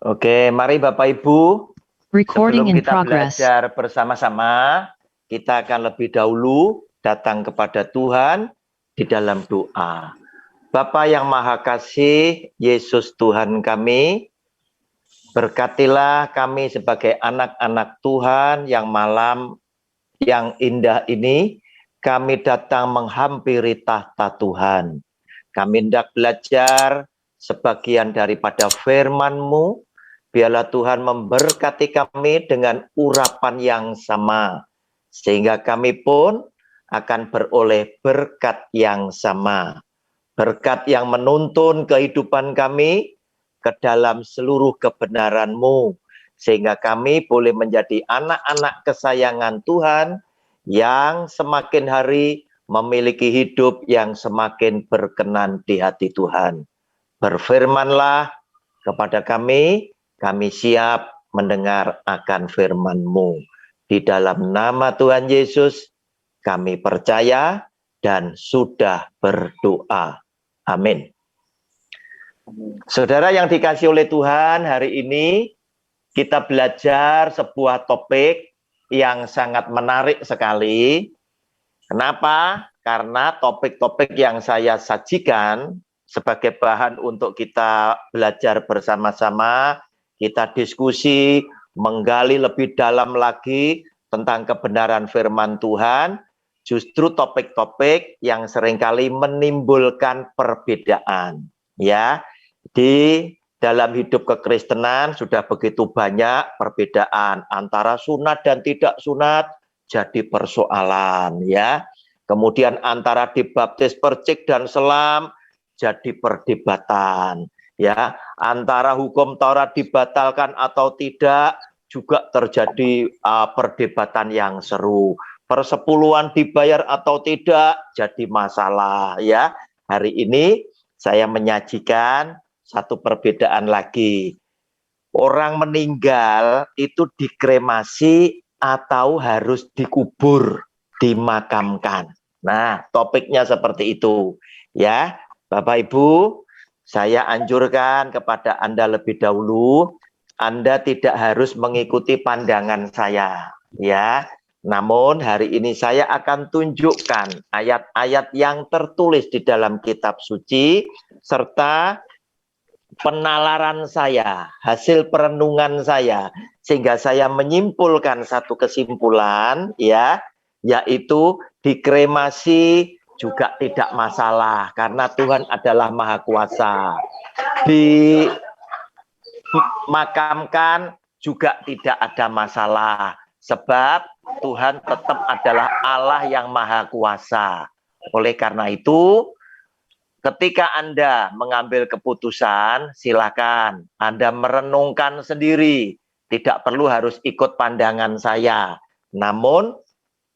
Oke, mari Bapak Ibu, Recording sebelum in kita progress. belajar bersama-sama, kita akan lebih dahulu datang kepada Tuhan di dalam doa. Bapa yang Maha Kasih, Yesus Tuhan kami, berkatilah kami sebagai anak-anak Tuhan yang malam yang indah ini, kami datang menghampiri tahta Tuhan. Kami hendak belajar sebagian daripada firman-Mu. Biarlah Tuhan memberkati kami dengan urapan yang sama, sehingga kami pun akan beroleh berkat yang sama. Berkat yang menuntun kehidupan kami ke dalam seluruh kebenaran-Mu, sehingga kami boleh menjadi anak-anak kesayangan Tuhan yang semakin hari memiliki hidup yang semakin berkenan di hati Tuhan. Berfirmanlah kepada kami siap mendengar akan firman-Mu. Di dalam nama Tuhan Yesus, kami percaya dan sudah berdoa. Amin. Saudara yang dikasih oleh Tuhan, hari ini kita belajar sebuah topik yang sangat menarik sekali. Kenapa? Karena topik-topik yang saya sajikan sebagai bahan untuk kita belajar bersama-sama, kita diskusi, menggali lebih dalam lagi tentang kebenaran firman Tuhan, justru topik-topik yang seringkali menimbulkan perbedaan. Ya, di dalam hidup kekristenan sudah begitu banyak perbedaan antara sunat dan tidak sunat, jadi persoalan, ya. Kemudian antara dibaptis, percik dan selam jadi perdebatan, ya. Antara hukum Taurat dibatalkan atau tidak juga terjadi perdebatan yang seru. Persepuluhan dibayar atau tidak jadi masalah, ya. Hari ini saya menyajikan satu perbedaan lagi. Orang meninggal itu dikremasi atau harus dikubur, dimakamkan. Nah, topiknya seperti itu. Ya, Bapak Ibu, saya anjurkan kepada Anda lebih dahulu, Anda tidak harus mengikuti pandangan saya. Ya, namun hari ini saya akan tunjukkan ayat-ayat yang tertulis di dalam kitab suci, serta penalaran saya, hasil perenungan saya, sehingga saya menyimpulkan satu kesimpulan, ya, yaitu dikremasi juga tidak masalah karena Tuhan adalah Maha Kuasa. Dimakamkan juga tidak ada masalah sebab Tuhan tetap adalah Allah yang Maha Kuasa. Oleh karena itu, ketika Anda mengambil keputusan, silakan Anda merenungkan sendiri. Tidak perlu harus ikut pandangan saya. Namun,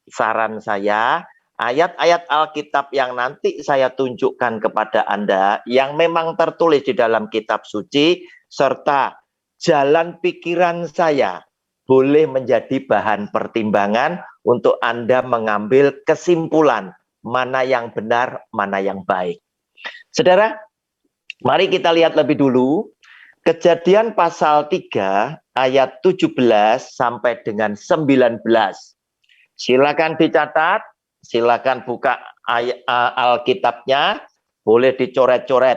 saran saya, ayat-ayat Alkitab yang nanti saya tunjukkan kepada Anda, yang memang tertulis di dalam kitab suci, serta jalan pikiran saya, boleh menjadi bahan pertimbangan untuk Anda mengambil kesimpulan mana yang benar, mana yang baik. Saudara, mari kita lihat lebih dulu Kejadian pasal 3 ayat 17 sampai dengan 19. Silakan dicatat, silakan buka Alkitabnya, boleh dicoret-coret.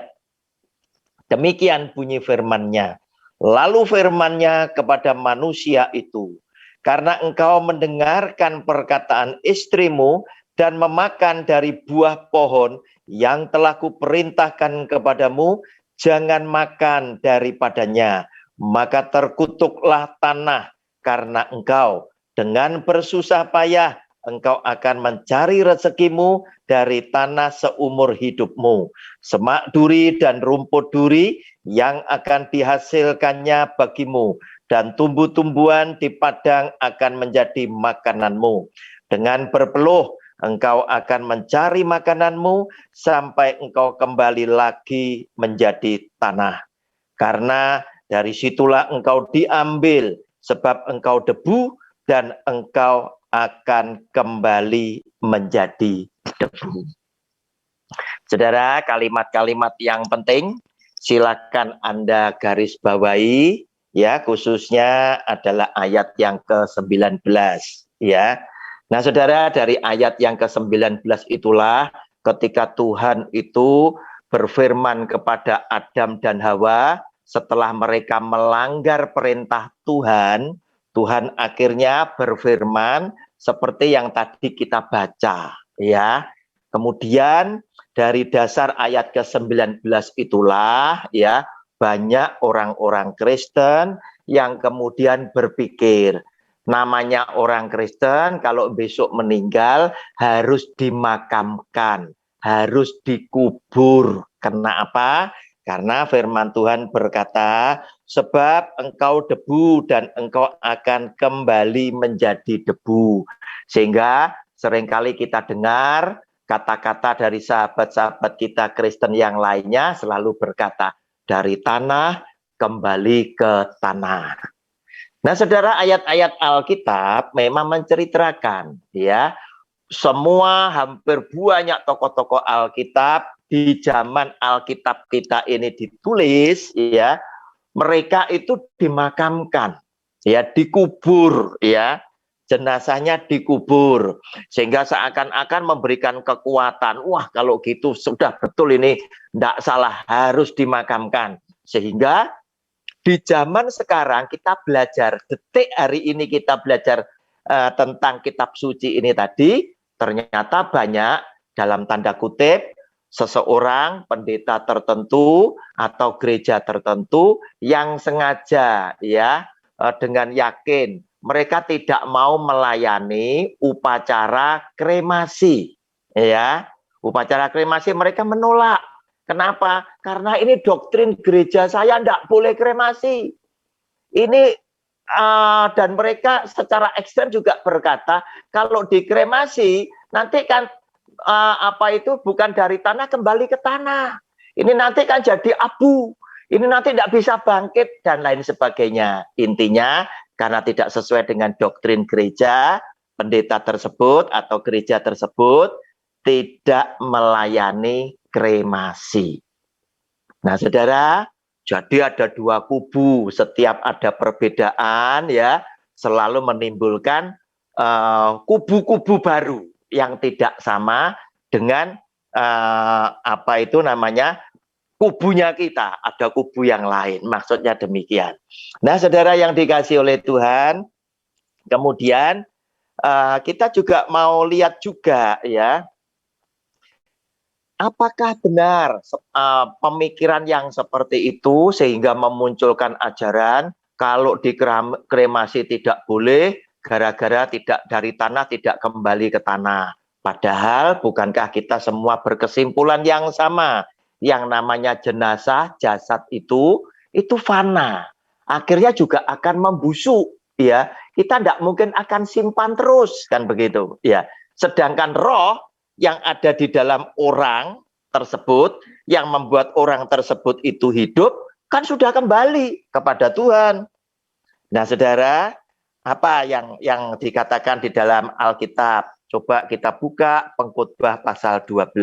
Demikian bunyi firman-Nya. Lalu firman-Nya kepada manusia itu, karena engkau mendengarkan perkataan istrimu dan memakan dari buah pohon yang telah kuperintahkan kepadamu, jangan makan daripadanya, maka terkutuklah tanah karena engkau. Dengan bersusah payah engkau akan mencari rezekimu dari tanah seumur hidupmu. Semak duri dan rumput duri yang akan dihasilkannya bagimu, dan tumbuh-tumbuhan di padang akan menjadi makananmu. Dengan berpeluh engkau akan mencari makananmu sampai engkau kembali lagi menjadi tanah. Karena dari situlah engkau diambil, sebab engkau debu dan engkau akan kembali menjadi debu. Saudara, kalimat-kalimat yang penting silakan Anda garis bawahi, ya, khususnya adalah ayat yang ke-19 ya. Nah, Saudara, dari ayat yang ke-19 itulah ketika Tuhan itu berfirman kepada Adam dan Hawa setelah mereka melanggar perintah Tuhan, Tuhan akhirnya berfirman seperti yang tadi kita baca ya. Kemudian dari dasar ayat ke-19 itulah ya, banyak orang-orang Kristen yang kemudian berpikir, namanya orang Kristen kalau besok meninggal harus dimakamkan, harus dikubur. Kenapa? Karena firman Tuhan berkata, sebab engkau debu dan engkau akan kembali menjadi debu. Sehingga seringkali kita dengar kata-kata dari sahabat-sahabat kita Kristen yang lainnya selalu berkata, dari tanah kembali ke tanah. Nah, Saudara, ayat-ayat Alkitab memang menceritakan ya, semua hampir banyak tokoh-tokoh Alkitab di zaman Alkitab kita ini ditulis ya, mereka itu dimakamkan ya, dikubur ya, jenazahnya dikubur sehingga seakan-akan memberikan kekuatan, wah kalau gitu sudah betul ini tidak salah, harus dimakamkan. Sehingga di zaman sekarang kita belajar, detik hari ini kita belajar tentang kitab suci ini tadi, ternyata banyak dalam tanda kutip seseorang, pendeta tertentu atau gereja tertentu yang sengaja ya dengan yakin mereka tidak mau melayani upacara kremasi ya. Upacara kremasi mereka menolak. Kenapa? Karena ini doktrin gereja saya tidak boleh kremasi. Ini dan mereka secara ekstrem juga berkata, kalau dikremasi nanti kan apa itu bukan dari tanah kembali ke tanah. Ini nanti kan jadi abu. Ini nanti tidak bisa bangkit dan lain sebagainya. Intinya karena tidak sesuai dengan doktrin gereja, pendeta tersebut atau gereja tersebut tidak melayani kremasi. Nah, Saudara, jadi ada dua kubu, setiap ada perbedaan ya, selalu menimbulkan kubu-kubu baru yang tidak sama dengan apa itu namanya kubunya kita, ada kubu yang lain, maksudnya demikian. Nah, Saudara yang dikasihi oleh Tuhan, kemudian kita juga mau lihat juga ya, apakah benar pemikiran yang seperti itu sehingga memunculkan ajaran kalau dikremasi tidak boleh gara-gara tidak dari tanah tidak kembali ke tanah. Padahal bukankah kita semua berkesimpulan yang sama, yang namanya jenazah, jasad itu fana. Akhirnya juga akan membusuk ya. Kita tidak mungkin akan simpan terus kan begitu ya. Sedangkan roh yang ada di dalam orang tersebut, yang membuat orang tersebut itu hidup, kan sudah kembali kepada Tuhan. Nah, Saudara, apa yang dikatakan di dalam Alkitab? Coba kita buka Pengkhotbah pasal 12.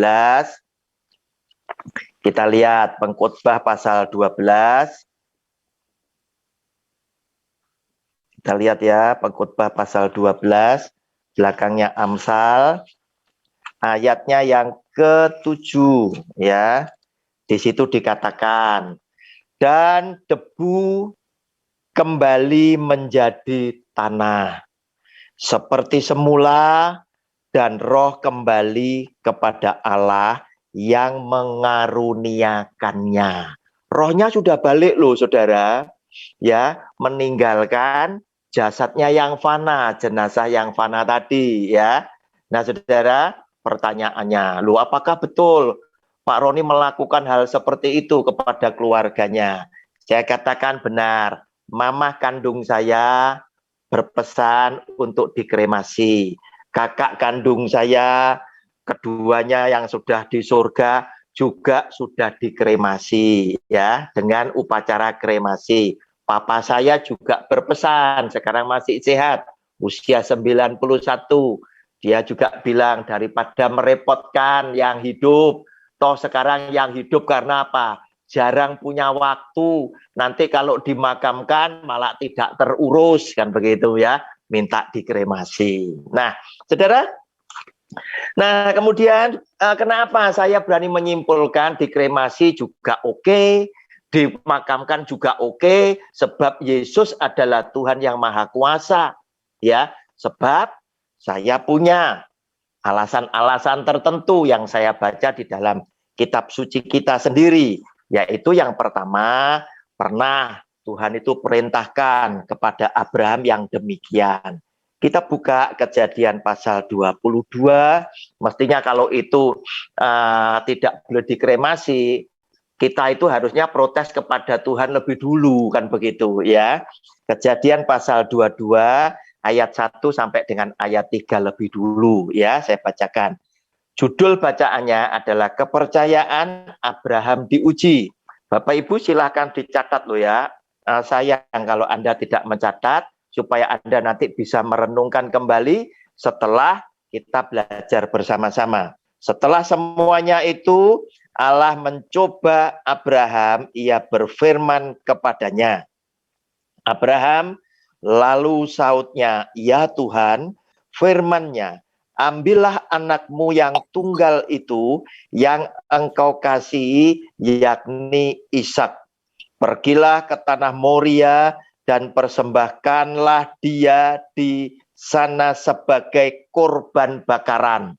Kita lihat Pengkhotbah pasal 12. Kita lihat ya, Pengkhotbah pasal 12, belakangnya Amsal. Ayatnya yang ke-7 ya. Di situ dikatakan, dan debu kembali menjadi tanah seperti semula, dan roh kembali kepada Allah yang mengaruniakannya. Rohnya sudah balik loh Saudara, ya, meninggalkan jasadnya yang fana, jenazah yang fana tadi ya. Nah, Saudara, pertanyaannya, lu apakah betul Pak Roni melakukan hal seperti itu kepada keluarganya? Saya katakan benar, mamah kandung saya berpesan untuk dikremasi. Kakak kandung saya, keduanya yang sudah di surga juga sudah dikremasi ya, dengan upacara kremasi. Papa saya juga berpesan, sekarang masih sehat, usia 91. Dia juga bilang daripada merepotkan yang hidup, toh sekarang yang hidup karena apa? jarang punya waktu, nanti kalau dimakamkan malah tidak terurus, kan begitu ya, minta dikremasi. Nah, saudara, nah kemudian kenapa saya berani menyimpulkan dikremasi juga oke, dimakamkan juga oke, sebab Yesus adalah Tuhan yang Maha Kuasa, ya, sebab saya punya alasan-alasan tertentu yang saya baca di dalam kitab suci kita sendiri, yaitu yang pertama, pernah Tuhan itu perintahkan kepada Abraham yang demikian. Kita buka Kejadian pasal 22, mestinya kalau itu tidak boleh dikremasi, kita itu harusnya protes kepada Tuhan lebih dulu, kan begitu ya. Kejadian pasal 22 ayat 1 sampai dengan ayat 3 lebih dulu ya, saya bacakan. Judul bacaannya adalah kepercayaan Abraham diuji. Bapak Ibu silahkan dicatat loh ya. Sayang kalau Anda tidak mencatat, supaya Anda nanti bisa merenungkan kembali setelah kita belajar bersama-sama. Setelah semuanya itu, Allah mencoba Abraham, ia berfirman kepadanya. Abraham, lalu sautnya, ya Tuhan, firman-Nya, ambillah anakmu yang tunggal itu, yang engkau kasihi, yakni Ishak. Pergilah ke tanah Moria, dan persembahkanlah dia di sana sebagai korban bakaran.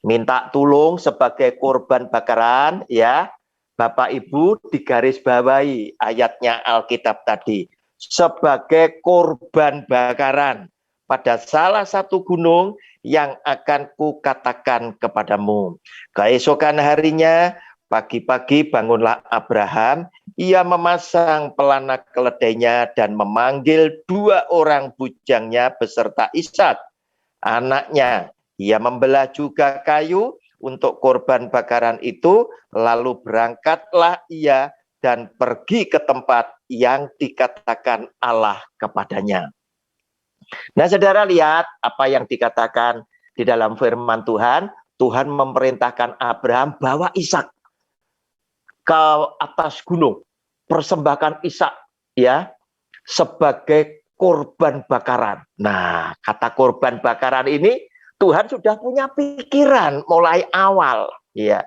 Minta tolong sebagai korban bakaran, ya. Bapak Ibu digaris bawahi ayatnya Alkitab tadi. Sebagai korban bakaran pada salah satu gunung yang akan kukatakan kepadamu. Keesokan harinya, pagi-pagi bangunlah Abraham, ia memasang pelana keledainya dan memanggil 2 orang bujangnya beserta Ishak, anaknya. Ia membelah juga kayu untuk korban bakaran itu, lalu berangkatlah ia dan pergi ke tempat yang dikatakan Allah kepadanya. Nah, saudara lihat apa yang dikatakan di dalam firman Tuhan. Tuhan memerintahkan Abraham bawa Ishak ke atas gunung, persembahkan Ishak ya sebagai korban bakaran. Nah, kata korban bakaran ini Tuhan sudah punya pikiran mulai awal, ya.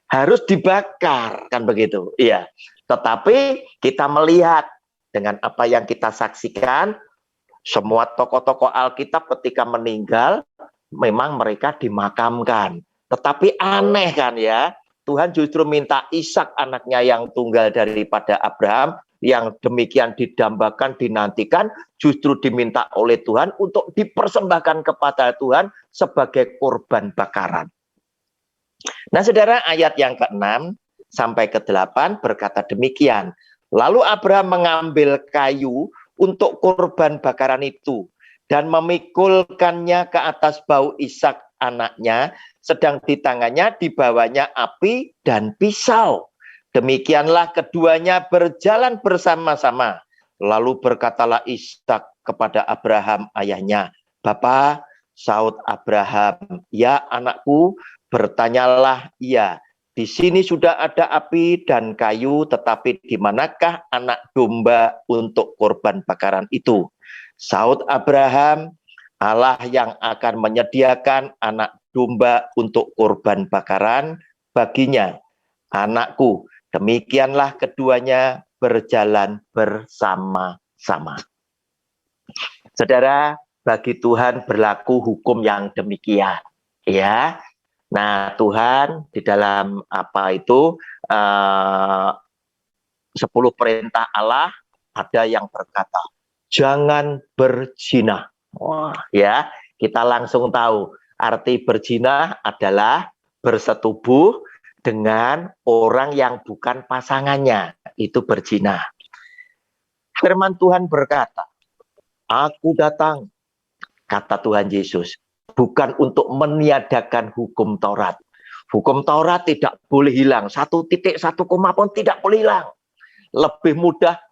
Harus dibakar, kan begitu, ya. Tetapi kita melihat dengan apa yang kita saksikan, semua tokoh-tokoh Alkitab ketika meninggal, memang mereka dimakamkan. Tetapi aneh kan ya, Tuhan justru minta Ishak anaknya yang tunggal daripada Abraham, yang demikian didambakan, dinantikan, justru diminta oleh Tuhan untuk dipersembahkan kepada Tuhan sebagai korban bakaran. Nah, saudara, ayat yang ke-6 sampai ke-8 berkata demikian. Lalu Abraham mengambil kayu untuk korban bakaran itu dan memikulkannya ke atas bau Ishak anaknya, sedang di tangannya dibawanya api dan pisau. Demikianlah keduanya berjalan bersama-sama. Lalu berkatalah Ishak kepada Abraham ayahnya, "Bapa," saut Abraham, "Ya anakku," bertanyalah ia, "Di sini sudah ada api dan kayu, tetapi di manakah anak domba untuk korban bakaran itu?" Saut Abraham, "Allah yang akan menyediakan anak domba untuk korban bakaran baginya." Anakku, demikianlah keduanya berjalan bersama-sama. Saudara, bagi Tuhan berlaku hukum yang demikian, ya. Nah, Tuhan di dalam apa itu 10 perintah Allah, ada yang berkata, jangan berzina. Wah, ya, kita langsung tahu arti berzina adalah bersetubuh dengan orang yang bukan pasangannya, itu berzina. Firman Tuhan berkata, "Aku datang," kata Tuhan Yesus, "bukan untuk meniadakan hukum Taurat." Hukum Taurat tidak boleh hilang. 1 titik 1 koma pun tidak boleh hilang. Lebih mudah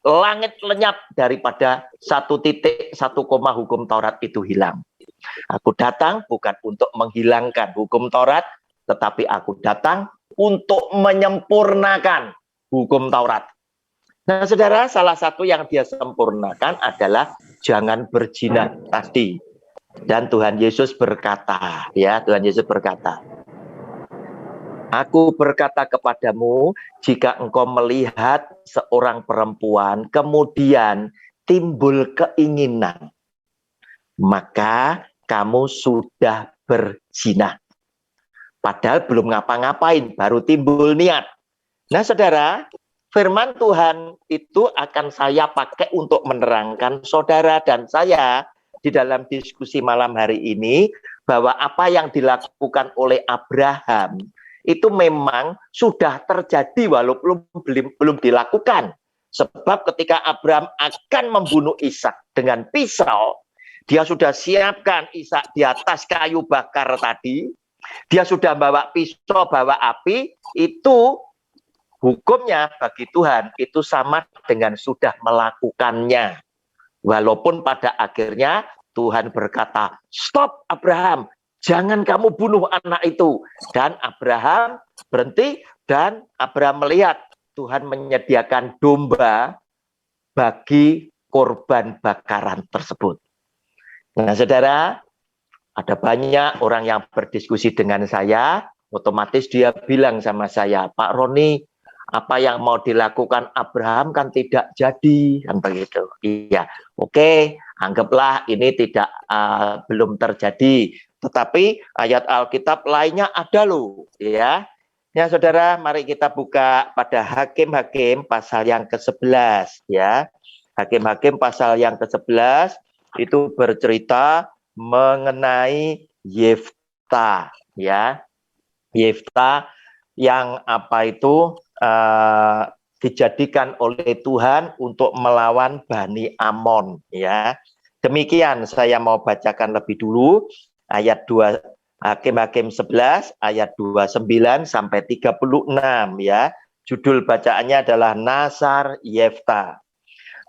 langit lenyap daripada 1 titik 1 koma hukum Taurat itu hilang. Aku datang bukan untuk menghilangkan hukum Taurat, tetapi aku datang untuk menyempurnakan. hukum Taurat. Nah, saudara, salah satu yang dia sempurnakan adalah jangan berzina tadi. Dan Tuhan Yesus berkata, ya, Tuhan Yesus berkata, Aku berkata kepadamu, jika engkau melihat seorang perempuan, kemudian timbul keinginan, maka kamu sudah berzina. Padahal belum ngapa-ngapain, baru timbul niat. Nah, saudara, firman Tuhan itu akan saya pakai untuk menerangkan saudara dan saya di dalam diskusi malam hari ini, bahwa apa yang dilakukan oleh Abraham itu memang sudah terjadi walaupun belum dilakukan. Sebab ketika Abraham akan membunuh Ishak dengan pisau, dia sudah siapkan Ishak di atas kayu bakar tadi, dia sudah bawa pisau, bawa api, itu hukumnya bagi Tuhan itu sama dengan sudah melakukannya. Walaupun pada akhirnya Tuhan berkata, stop Abraham, jangan kamu bunuh anak itu. Dan Abraham berhenti, dan Abraham melihat Tuhan menyediakan domba bagi korban bakaran tersebut. Nah, saudara, ada banyak orang yang berdiskusi dengan saya, otomatis dia bilang sama saya, Pak Roni, apa yang mau dilakukan Abraham kan tidak jadi, kan begitu. Iya, oke, anggaplah ini tidak belum terjadi, tetapi ayat Alkitab lainnya ada loh, ya. Ya, saudara, mari kita buka pada Hakim-Hakim pasal yang ke-11, ya. Hakim-Hakim pasal yang ke-11 itu bercerita mengenai Yefta, ya. Yefta yang apa itu dijadikan oleh Tuhan untuk melawan Bani Amon, ya. Demikian saya mau bacakan lebih dulu ayat 2 Hakim-Hakim 11 ayat 29 sampai 36, ya. Judul bacaannya adalah Nasar Yefta.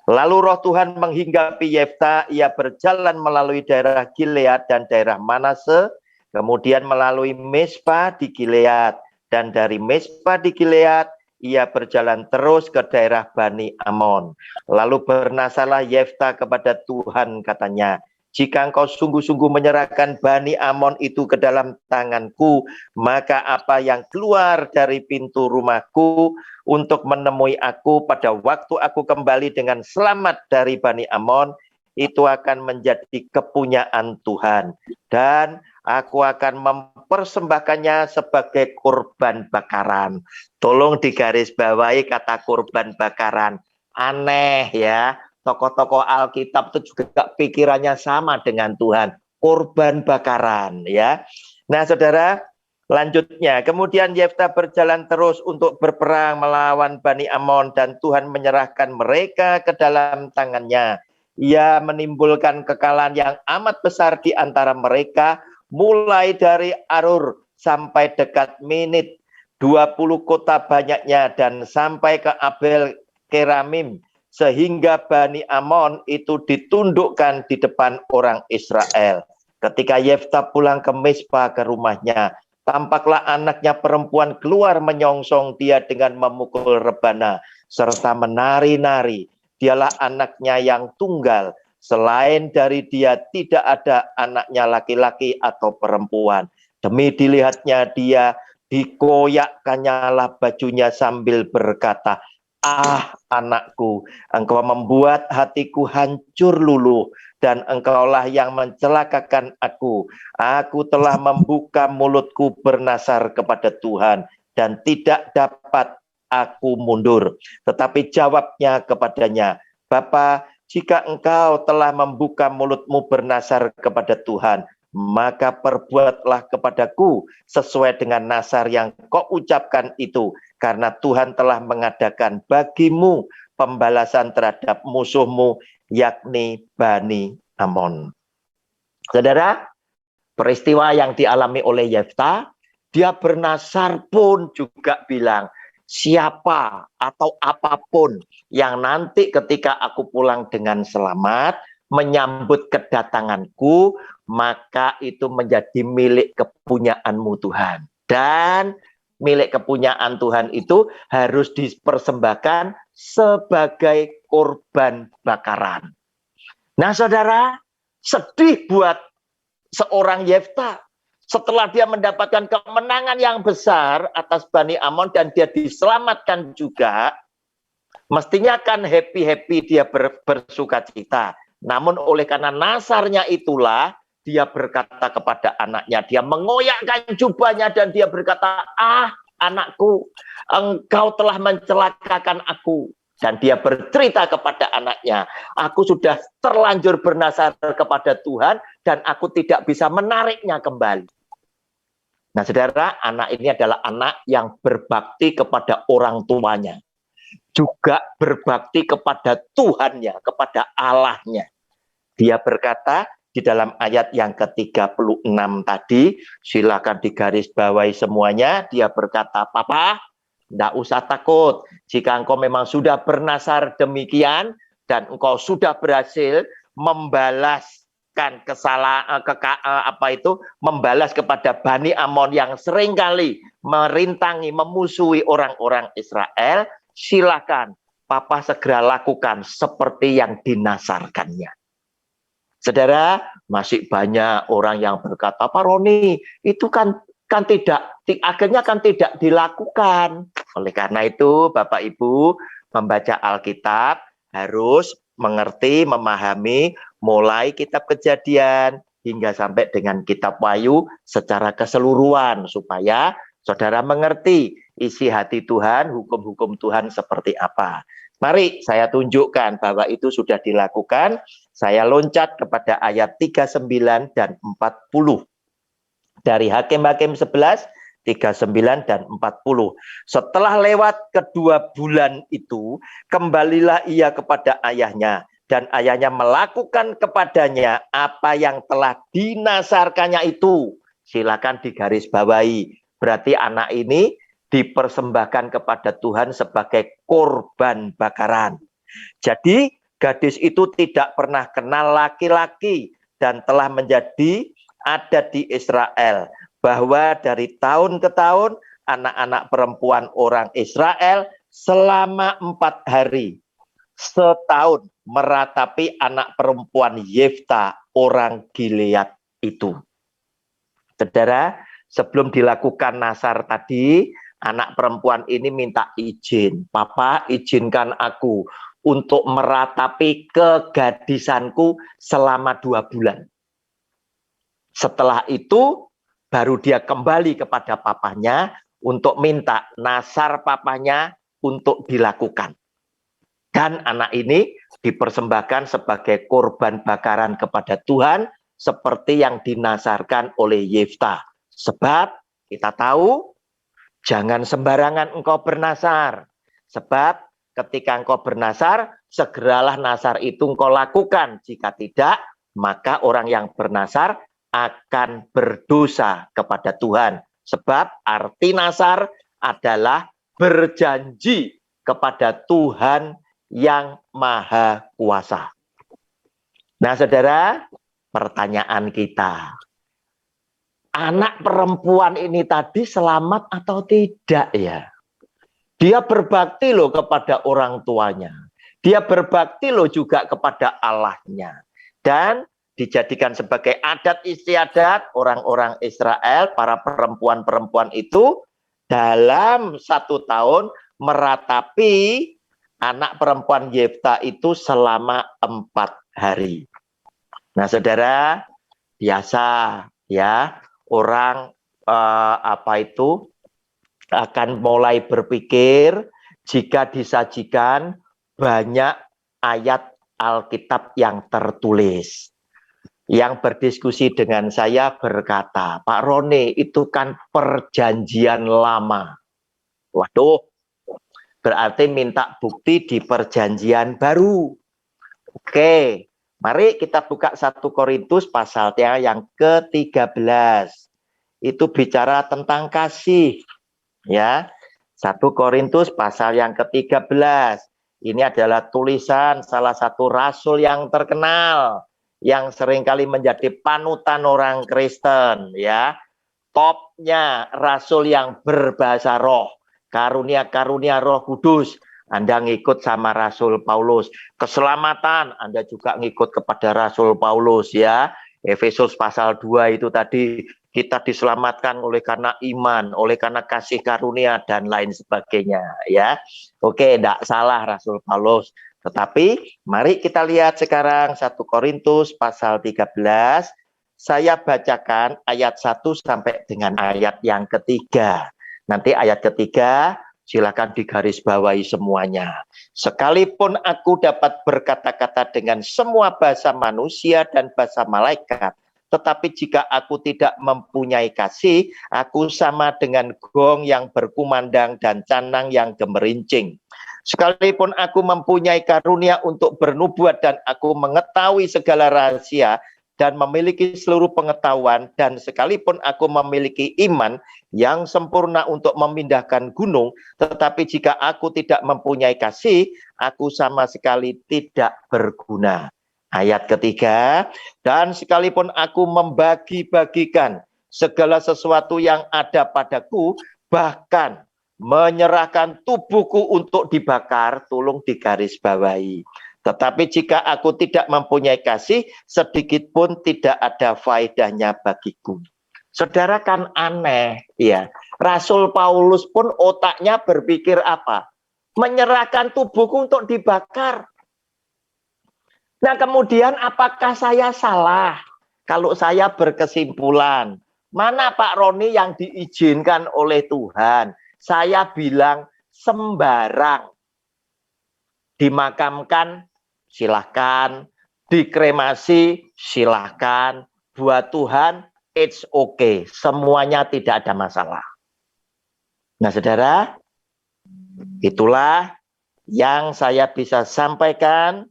Lalu roh Tuhan menghinggapi Yefta, ia berjalan melalui daerah Gilead dan daerah Manase, kemudian melalui Mespa di Gilead, dan dari Mespa di Gilead, ia berjalan terus ke daerah Bani Amon. Lalu bernasalah Yefta kepada Tuhan, katanya, jika engkau sungguh-sungguh menyerahkan Bani Amon itu ke dalam tanganku, maka apa yang keluar dari pintu rumahku untuk menemui aku pada waktu aku kembali dengan selamat dari Bani Amon, itu akan menjadi kepunyaan Tuhan. Dan aku akan mempersembahkannya sebagai korban bakaran. Tolong digarisbawahi kata korban bakaran. Aneh, ya. Tokoh-tokoh Alkitab itu juga pikirannya sama dengan Tuhan. Korban bakaran, ya. Nah, saudara, lanjutnya, kemudian Yefta berjalan terus untuk berperang melawan Bani Amon, dan Tuhan menyerahkan mereka ke dalam tangannya. Ia menimbulkan kekalahan yang amat besar di antara mereka, mulai dari Arur sampai dekat Minit, 20 kota banyaknya, dan sampai ke Abel Keramim, sehingga Bani Amon itu ditundukkan di depan orang Israel. Ketika Yefta pulang ke Mispa ke rumahnya, tampaklah anaknya perempuan keluar menyongsong dia dengan memukul rebana serta menari-nari. Dialah anaknya yang tunggal. Selain dari dia tidak ada anaknya laki-laki atau perempuan. Demi dilihatnya dia, dikoyakkannya bajunya sambil berkata, ah anakku, engkau membuat hatiku hancur luluh, dan engkaulah yang mencelakakan aku. Aku telah membuka mulutku bernasar kepada Tuhan, dan tidak dapat aku mundur. Tetapi jawabnya kepadanya, Bapa, jika engkau telah membuka mulutmu bernasar kepada Tuhan, maka perbuatlah kepadaku sesuai dengan nasar yang kau ucapkan itu, karena Tuhan telah mengadakan bagimu pembalasan terhadap musuhmu, yakni Bani Amon. Saudara, peristiwa yang dialami oleh Yefta, dia bernasar pun juga bilang, siapa atau apapun yang nanti ketika aku pulang dengan selamat, menyambut kedatanganku, maka itu menjadi milik kepunyaanmu Tuhan. Dan milik kepunyaan Tuhan itu harus dipersembahkan sebagai korban bakaran. Nah, saudara, sedih buat seorang Yefta setelah dia mendapatkan kemenangan yang besar atas Bani Amon dan dia diselamatkan juga. Mestinya kan happy-happy dia bersuka cita. Namun oleh karena nasarnya itulah dia berkata kepada anaknya, dia mengoyakkan jubahnya dan dia berkata, "Ah, anakku, engkau telah mencelakakan aku." Dan dia bercerita kepada anaknya, "Aku sudah terlanjur bernasar kepada Tuhan dan aku tidak bisa menariknya kembali." Nah, saudara, anak ini adalah anak yang berbakti kepada orang tuanya, juga berbakti kepada Tuhannya, kepada Allahnya. Dia berkata di dalam ayat yang ke-36 tadi, silakan digarisbawahi semuanya. Dia berkata, "Papa, tidak usah takut. Jika engkau memang sudah bernasar demikian dan engkau sudah berhasil membalaskan kesalahan membalas kepada Bani Amon yang seringkali merintangi, memusuhi orang-orang Israel, silakan Papa segera lakukan seperti yang dinasarkannya." Saudara, masih banyak orang yang berkata, "Pak Roni, itu kan akhirnya tidak dilakukan." Oleh karena itu, Bapak Ibu membaca Alkitab harus mengerti, memahami mulai kitab Kejadian hingga sampai dengan kitab Wahyu secara keseluruhan supaya saudara mengerti isi hati Tuhan, hukum-hukum Tuhan seperti apa. Mari saya tunjukkan bahwa itu sudah dilakukan. Saya loncat kepada ayat 39 dan 40. Dari Hakim-Hakim 11, 39 dan 40. Setelah lewat kedua bulan itu, kembalilah ia kepada ayahnya. Dan ayahnya melakukan kepadanya apa yang telah dinasarkannya itu. Silakan digarisbawahi. Berarti anak ini dipersembahkan kepada Tuhan sebagai korban bakaran. Jadi gadis itu tidak pernah kenal laki-laki dan telah menjadi adat di Israel bahwa dari tahun ke tahun anak-anak perempuan orang Israel selama 4 hari setahun meratapi anak perempuan Yefta orang Gilead itu. Saudara, sebelum dilakukan nasar tadi, anak perempuan ini minta izin. "Papa, izinkan aku untuk meratapi kegadisanku selama 2 bulan. Setelah itu, baru dia kembali kepada papanya untuk minta nasar papanya untuk dilakukan." Dan anak ini dipersembahkan sebagai korban bakaran kepada Tuhan seperti yang dinasarkan oleh Yefta. Sebab kita tahu, jangan sembarangan engkau bernasar. Sebab ketika engkau bernasar, segeralah nasar itu engkau lakukan. Jika tidak, maka orang yang bernasar akan berdosa kepada Tuhan. Sebab arti nasar adalah berjanji kepada Tuhan yang Maha Kuasa. Nah, saudara, pertanyaan kita, anak perempuan ini tadi selamat atau tidak ya? Dia berbakti loh kepada orang tuanya. Dia berbakti loh juga kepada Allahnya. Dan dijadikan sebagai adat istiadat orang-orang Israel, para perempuan-perempuan itu dalam 1 tahun meratapi anak perempuan Yefta itu selama 4 hari. Nah, saudara, biasa ya orang akan mulai berpikir jika disajikan banyak ayat Alkitab yang tertulis. Yang berdiskusi dengan saya berkata, "Pak Roni, itu kan perjanjian lama." Waduh, berarti minta bukti di perjanjian baru. Oke, mari kita buka 1 Korintus pasalnya yang ke-13. Itu bicara tentang kasih. Ya, 1 Korintus pasal yang ke-13. Ini adalah tulisan salah satu rasul yang terkenal, yang seringkali menjadi panutan orang Kristen. Ya, topnya rasul yang berbahasa roh, karunia-karunia Roh Kudus, Anda ngikut sama Rasul Paulus. Keselamatan, Anda juga ngikut kepada Rasul Paulus ya. Efesus pasal 2 itu tadi, kita diselamatkan oleh karena iman, oleh karena kasih karunia dan lain sebagainya ya. Oke, tidak salah Rasul Paulus. Tetapi mari kita lihat sekarang 1 Korintus pasal 13. Saya bacakan ayat 1 sampai dengan ayat yang ketiga. Nanti ayat ketiga silakan digarisbawahi semuanya. Sekalipun aku dapat berkata-kata dengan semua bahasa manusia dan bahasa malaikat, tetapi jika aku tidak mempunyai kasih, aku sama dengan gong yang berkumandang dan canang yang gemerincing. Sekalipun aku mempunyai karunia untuk bernubuat dan aku mengetahui segala rahasia dan memiliki seluruh pengetahuan, dan sekalipun aku memiliki iman yang sempurna untuk memindahkan gunung, tetapi jika aku tidak mempunyai kasih, aku sama sekali tidak berguna. Ayat ketiga, dan sekalipun aku membagi-bagikan segala sesuatu yang ada padaku, bahkan menyerahkan tubuhku untuk dibakar, tolong digarisbawahi. Tetapi jika aku tidak mempunyai kasih, sedikit pun tidak ada faedahnya bagiku. Saudara, kan aneh ya. Rasul Paulus pun otaknya berpikir apa? Menyerahkan tubuhku untuk dibakar. Nah, kemudian apakah saya salah kalau saya berkesimpulan, mana Pak Roni yang diizinkan oleh Tuhan? Saya bilang sembarang. Dimakamkan silahkan, dikremasi silahkan, buat Tuhan it's okay, semuanya tidak ada masalah. Nah saudara, itulah yang saya bisa sampaikan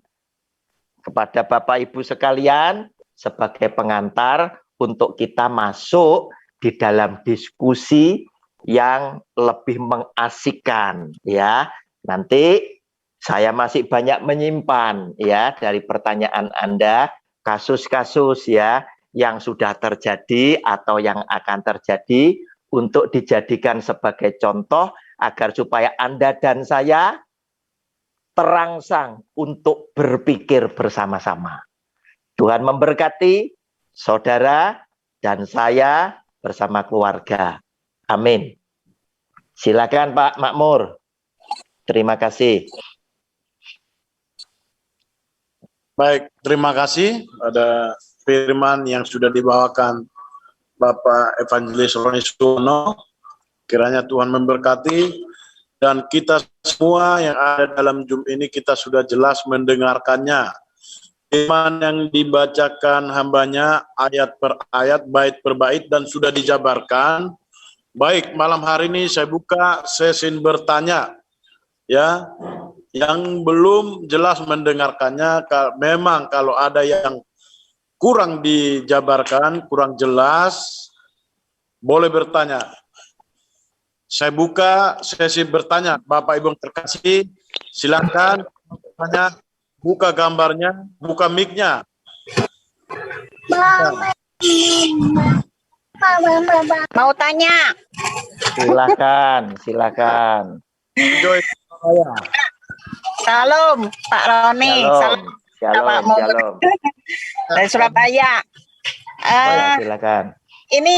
kepada Bapak Ibu sekalian sebagai pengantar untuk kita masuk di dalam diskusi yang lebih mengasikkan ya. Nanti saya masih banyak menyimpan ya dari pertanyaan Anda, kasus-kasus ya yang sudah terjadi atau yang akan terjadi untuk dijadikan sebagai contoh agar supaya Anda dan saya terangsang untuk berpikir bersama-sama. Tuhan memberkati saudara dan saya bersama keluarga. Amin. Silakan Pak Makmur. Terima kasih. Baik, terima kasih. Ada firman yang sudah dibawakan Bapak Evangelis Roni Suwono. Kiranya Tuhan memberkati dan kita semua yang ada dalam Zoom ini kita sudah jelas mendengarkannya. Firman yang dibacakan hambanya ayat per ayat, bait per bait dan sudah dijabarkan. Baik, malam hari ini saya buka sesi bertanya. Ya, yang belum jelas mendengarkannya, memang kalau ada yang kurang dijabarkan, kurang jelas, boleh bertanya. Saya buka sesi bertanya, Bapak Ibu yang terkasih, silakan bertanya, buka gambarnya, buka mic-nya. Mau tanya? Silakan. Joy, Salam Pak Roni, salam Shalom. dari Surabaya. Silakan. Ini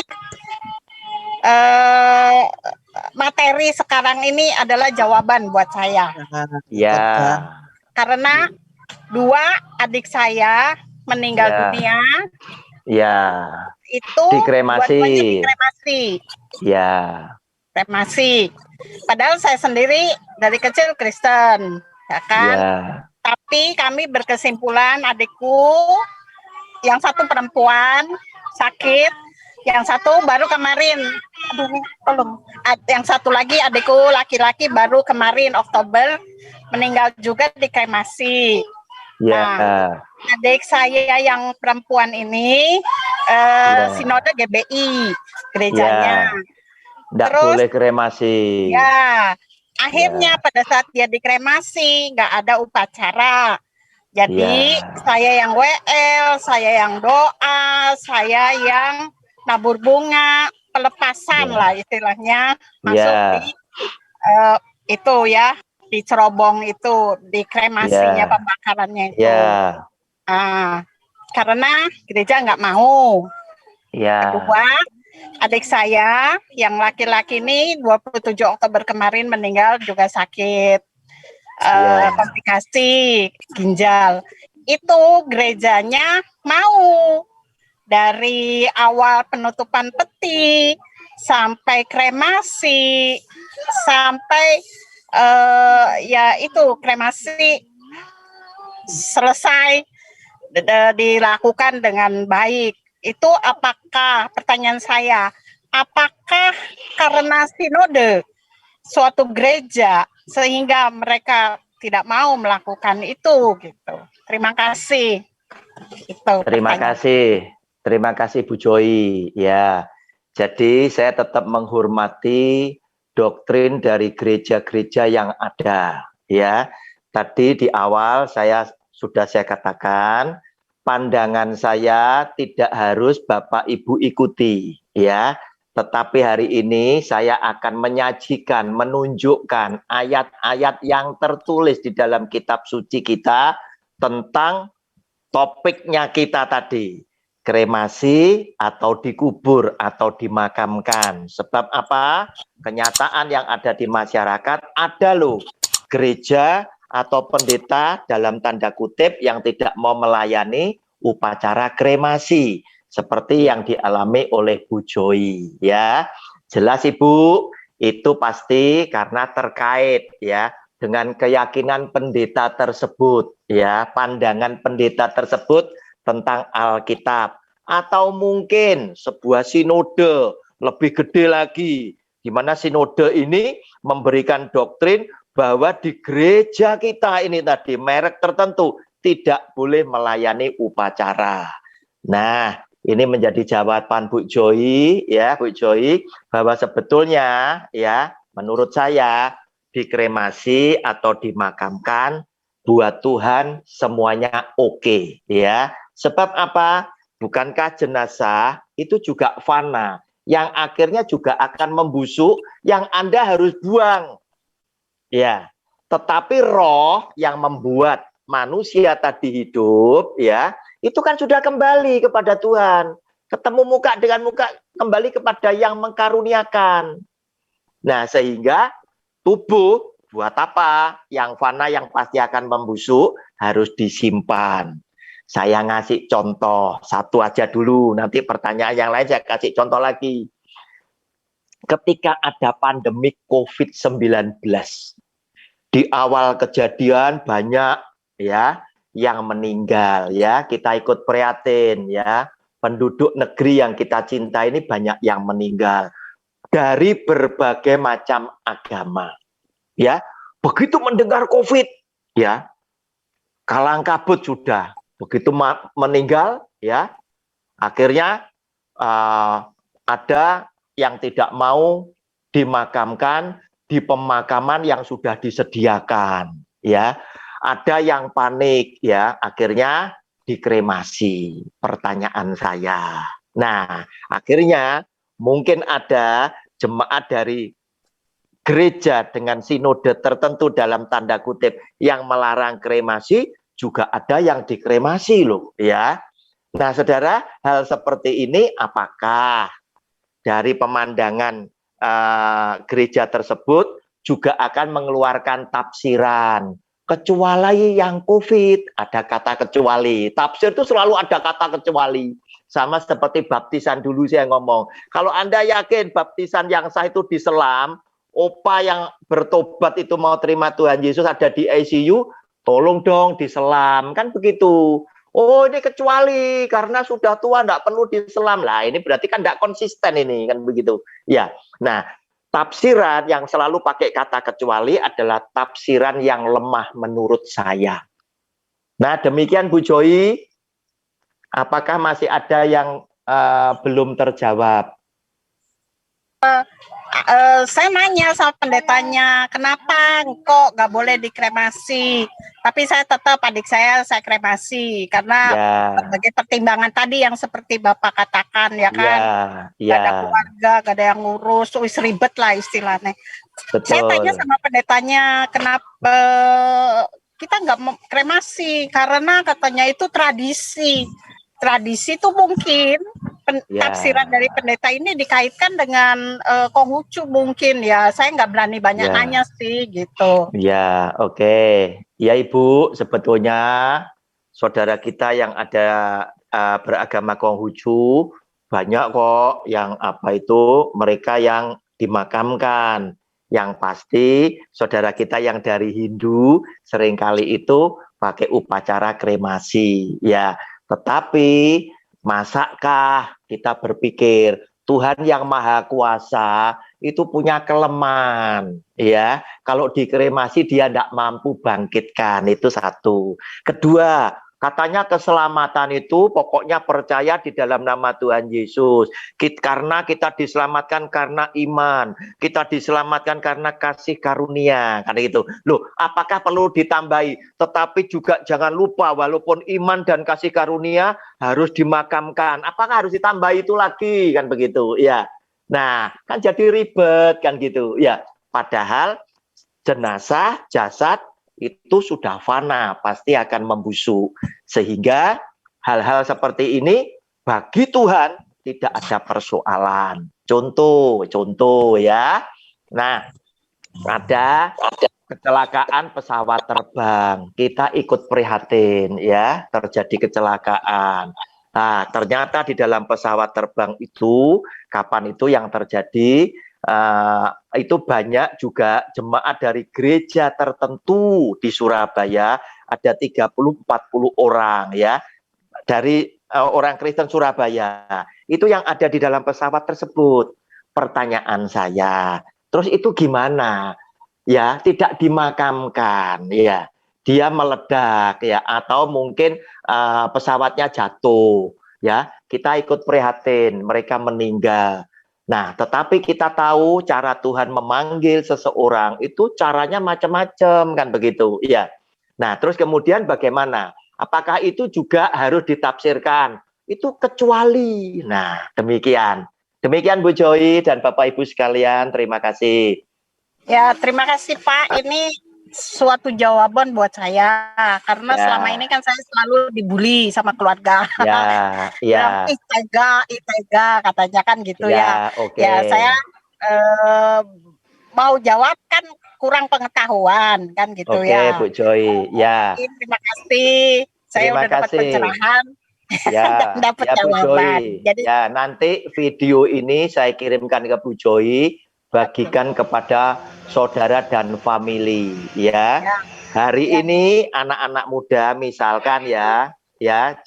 materi sekarang ini adalah jawaban buat saya. Ya. Karena 2 adik saya meninggal dunia. Ya. Itu dikremasi. Dua-duanya dikremasi. Ya. Kremasi. Padahal saya sendiri dari kecil Kristen, ya kan? Ya. Tapi kami berkesimpulan adikku yang satu perempuan sakit, yang satu baru kemarin, yang satu lagi adikku laki-laki baru kemarin Oktober meninggal juga dikremasi. Ya. Nah, adik saya yang perempuan ini sinode GBI gerejanya. Nggak boleh kremasi. Ya, akhirnya pada saat dia dikremasi nggak ada upacara. Jadi saya yang WL, saya yang doa, saya yang nabur bunga, pelepasan Ya. lah istilahnya masuk Ya. di itu ya, di cerobong itu, di kremasinya, Ya. pembakarannya itu. Ya. Karena gereja nggak mau. Ya. Kedua, adik saya yang laki-laki ini 27 Oktober kemarin meninggal juga sakit Ya. komplikasi ginjal. Itu gerejanya mau dari awal penutupan peti sampai kremasi sampai ya itu kremasi selesai dilakukan dengan baik. Itu apakah, pertanyaan saya, apakah karena sinode suatu gereja sehingga mereka tidak mau melakukan itu gitu. Terima kasih. Itu Terima pertanyaan. kasih Bu Joy. Ya, jadi saya tetap menghormati doktrin dari gereja-gereja yang ada. Ya, tadi di awal sudah saya katakan, pandangan saya tidak harus Bapak Ibu ikuti. Ya, tetapi hari ini saya akan menyajikan, menunjukkan ayat-ayat yang tertulis di dalam kitab suci kita tentang topiknya kita tadi, kremasi atau dikubur atau dimakamkan. Sebab apa? Kenyataan yang ada di masyarakat ada loh gereja atau pendeta dalam tanda kutip yang tidak mau melayani upacara kremasi seperti yang dialami oleh Bu Joy ya. Jelas Ibu, itu pasti karena terkait ya dengan keyakinan pendeta tersebut ya, pandangan pendeta tersebut tentang Alkitab, atau mungkin sebuah sinode lebih gede lagi di mana sinode ini memberikan doktrin bahwa di gereja kita ini tadi merek tertentu tidak boleh melayani upacara. Nah, ini menjadi jawaban Bu Joy ya, Bu Joy, bahwa sebetulnya ya menurut saya dikremasi atau dimakamkan buat Tuhan semuanya oke ya. Sebab apa? Bukankah jenazah itu juga fana yang akhirnya juga akan membusuk yang Anda harus buang. Ya. Tetapi roh yang membuat manusia tadi hidup ya, itu kan sudah kembali kepada Tuhan. Ketemu muka dengan muka, kembali kepada yang mengkaruniakan. Nah, sehingga tubuh buat apa? Yang fana yang pasti akan membusuk harus disimpan. Saya ngasih contoh satu aja dulu, nanti pertanyaan yang lain saya kasih contoh lagi. Ketika ada pandemi COVID-19, di awal kejadian banyak ya yang meninggal ya, kita ikut prihatin ya. Penduduk negeri yang kita cinta ini banyak yang meninggal dari berbagai macam agama. Ya, begitu mendengar COVID, ya, kalang kabut sudah. Begitu meninggal, ya, akhirnya ada yang tidak mau dimakamkan di pemakaman yang sudah disediakan, ya. Ada yang panik, ya, akhirnya dikremasi. Pertanyaan saya. Nah, akhirnya mungkin ada jemaat dari gereja dengan sinode tertentu dalam tanda kutip yang melarang kremasi, juga ada yang dikremasi loh ya. Nah saudara, hal seperti ini apakah dari pemandangan gereja tersebut juga akan mengeluarkan tafsiran? Kecuali yang COVID, ada kata kecuali. Tafsir itu selalu ada kata kecuali. Sama seperti baptisan dulu saya ngomong. Kalau Anda yakin baptisan yang sah itu diselam, opa yang bertobat itu mau terima Tuhan Yesus ada di ICU, tolong dong diselam. Kan begitu. Oh ini kecuali karena sudah tua tidak perlu diselam. Lah ini berarti kan tidak konsisten ini. Kan begitu. Ya. Nah tafsiran yang selalu pakai kata kecuali adalah tafsiran yang lemah menurut saya. Nah demikian Bu Joy. Apakah masih ada yang belum terjawab? saya nanya sama pendetanya, kenapa kok nggak boleh dikremasi? Tapi saya tetap adik saya kremasi karena Ya, berbagai pertimbangan tadi yang seperti Bapak katakan ya kan, ya, gak ada ya, keluarga, gak ada yang ngurus, wis ribet lah istilahnya. Saya tanya betul. sama pendetanya, kenapa kita nggak kremasi? Karena katanya itu tradisi. Tradisi itu mungkin tafsiran dari Ya, pendeta ini dikaitkan dengan Konghucu mungkin ya. Saya nggak berani banyak nanya ya, sih gitu. ya, oke. Ya, Ibu, sebetulnya saudara kita yang ada beragama Konghucu banyak kok yang apa itu mereka yang dimakamkan. Yang pasti saudara kita yang dari Hindu seringkali itu pakai upacara kremasi. Ya, tetapi masakkah kita berpikir Tuhan yang Maha Kuasa itu punya kelemahan, ya. Kalau dikremasi dia tidak mampu bangkitkan, itu satu. Kedua, katanya keselamatan itu pokoknya percaya di dalam nama Tuhan Yesus. Karena kita diselamatkan karena iman, kita diselamatkan karena kasih karunia, karena itu. Loh, apakah perlu ditambahi? Tetapi juga jangan lupa walaupun iman dan kasih karunia harus dimakamkan. Apakah harus ditambah itu lagi? Kan begitu, ya. Nah, kan jadi ribet kan gitu. Ya, padahal jenazah, jasad itu sudah fana, pasti akan membusuk. Sehingga hal-hal seperti ini bagi Tuhan tidak ada persoalan. Contoh ya. Nah, ada kecelakaan pesawat terbang. Kita ikut prihatin ya, terjadi kecelakaan. Nah, ternyata di dalam pesawat terbang itu, kapan itu yang terjadi, itu banyak juga jemaat dari gereja tertentu di Surabaya, ada 30-40 orang ya, dari orang Kristen Surabaya. Itu yang ada di dalam pesawat tersebut. Pertanyaan saya, terus itu gimana? Ya, tidak dimakamkan, ya. Dia meledak ya, atau mungkin pesawatnya jatuh, ya. Kita ikut prihatin, mereka meninggal. Nah, tetapi kita tahu cara Tuhan memanggil seseorang itu caranya macam-macam kan begitu, ya. Nah, terus kemudian bagaimana? Apakah itu juga harus ditafsirkan? Itu kecuali. Nah, demikian. Demikian Bu Joy dan Bapak Ibu sekalian, terima kasih. Ya, terima kasih Pak. Ini suatu jawaban buat saya karena selama ini Ya, kan saya selalu dibully sama keluarga. ya, Bilang ya, itega katanya kan gitu ya. ya, oke. Ya, saya eh, mau jawab kan kurang pengetahuan kan gitu Oke, ya. Bu Joy. Ya, Terima kasih. Saya terima udah dapat kasih. pencerahan dan Ya, dapat ya Bu jawaban. Joy. Jadi Ya, nanti video ini saya kirimkan ke Bu Joy, bagikan kepada saudara dan family, ya. ya, Hari ya, ini anak-anak muda misalkan ya,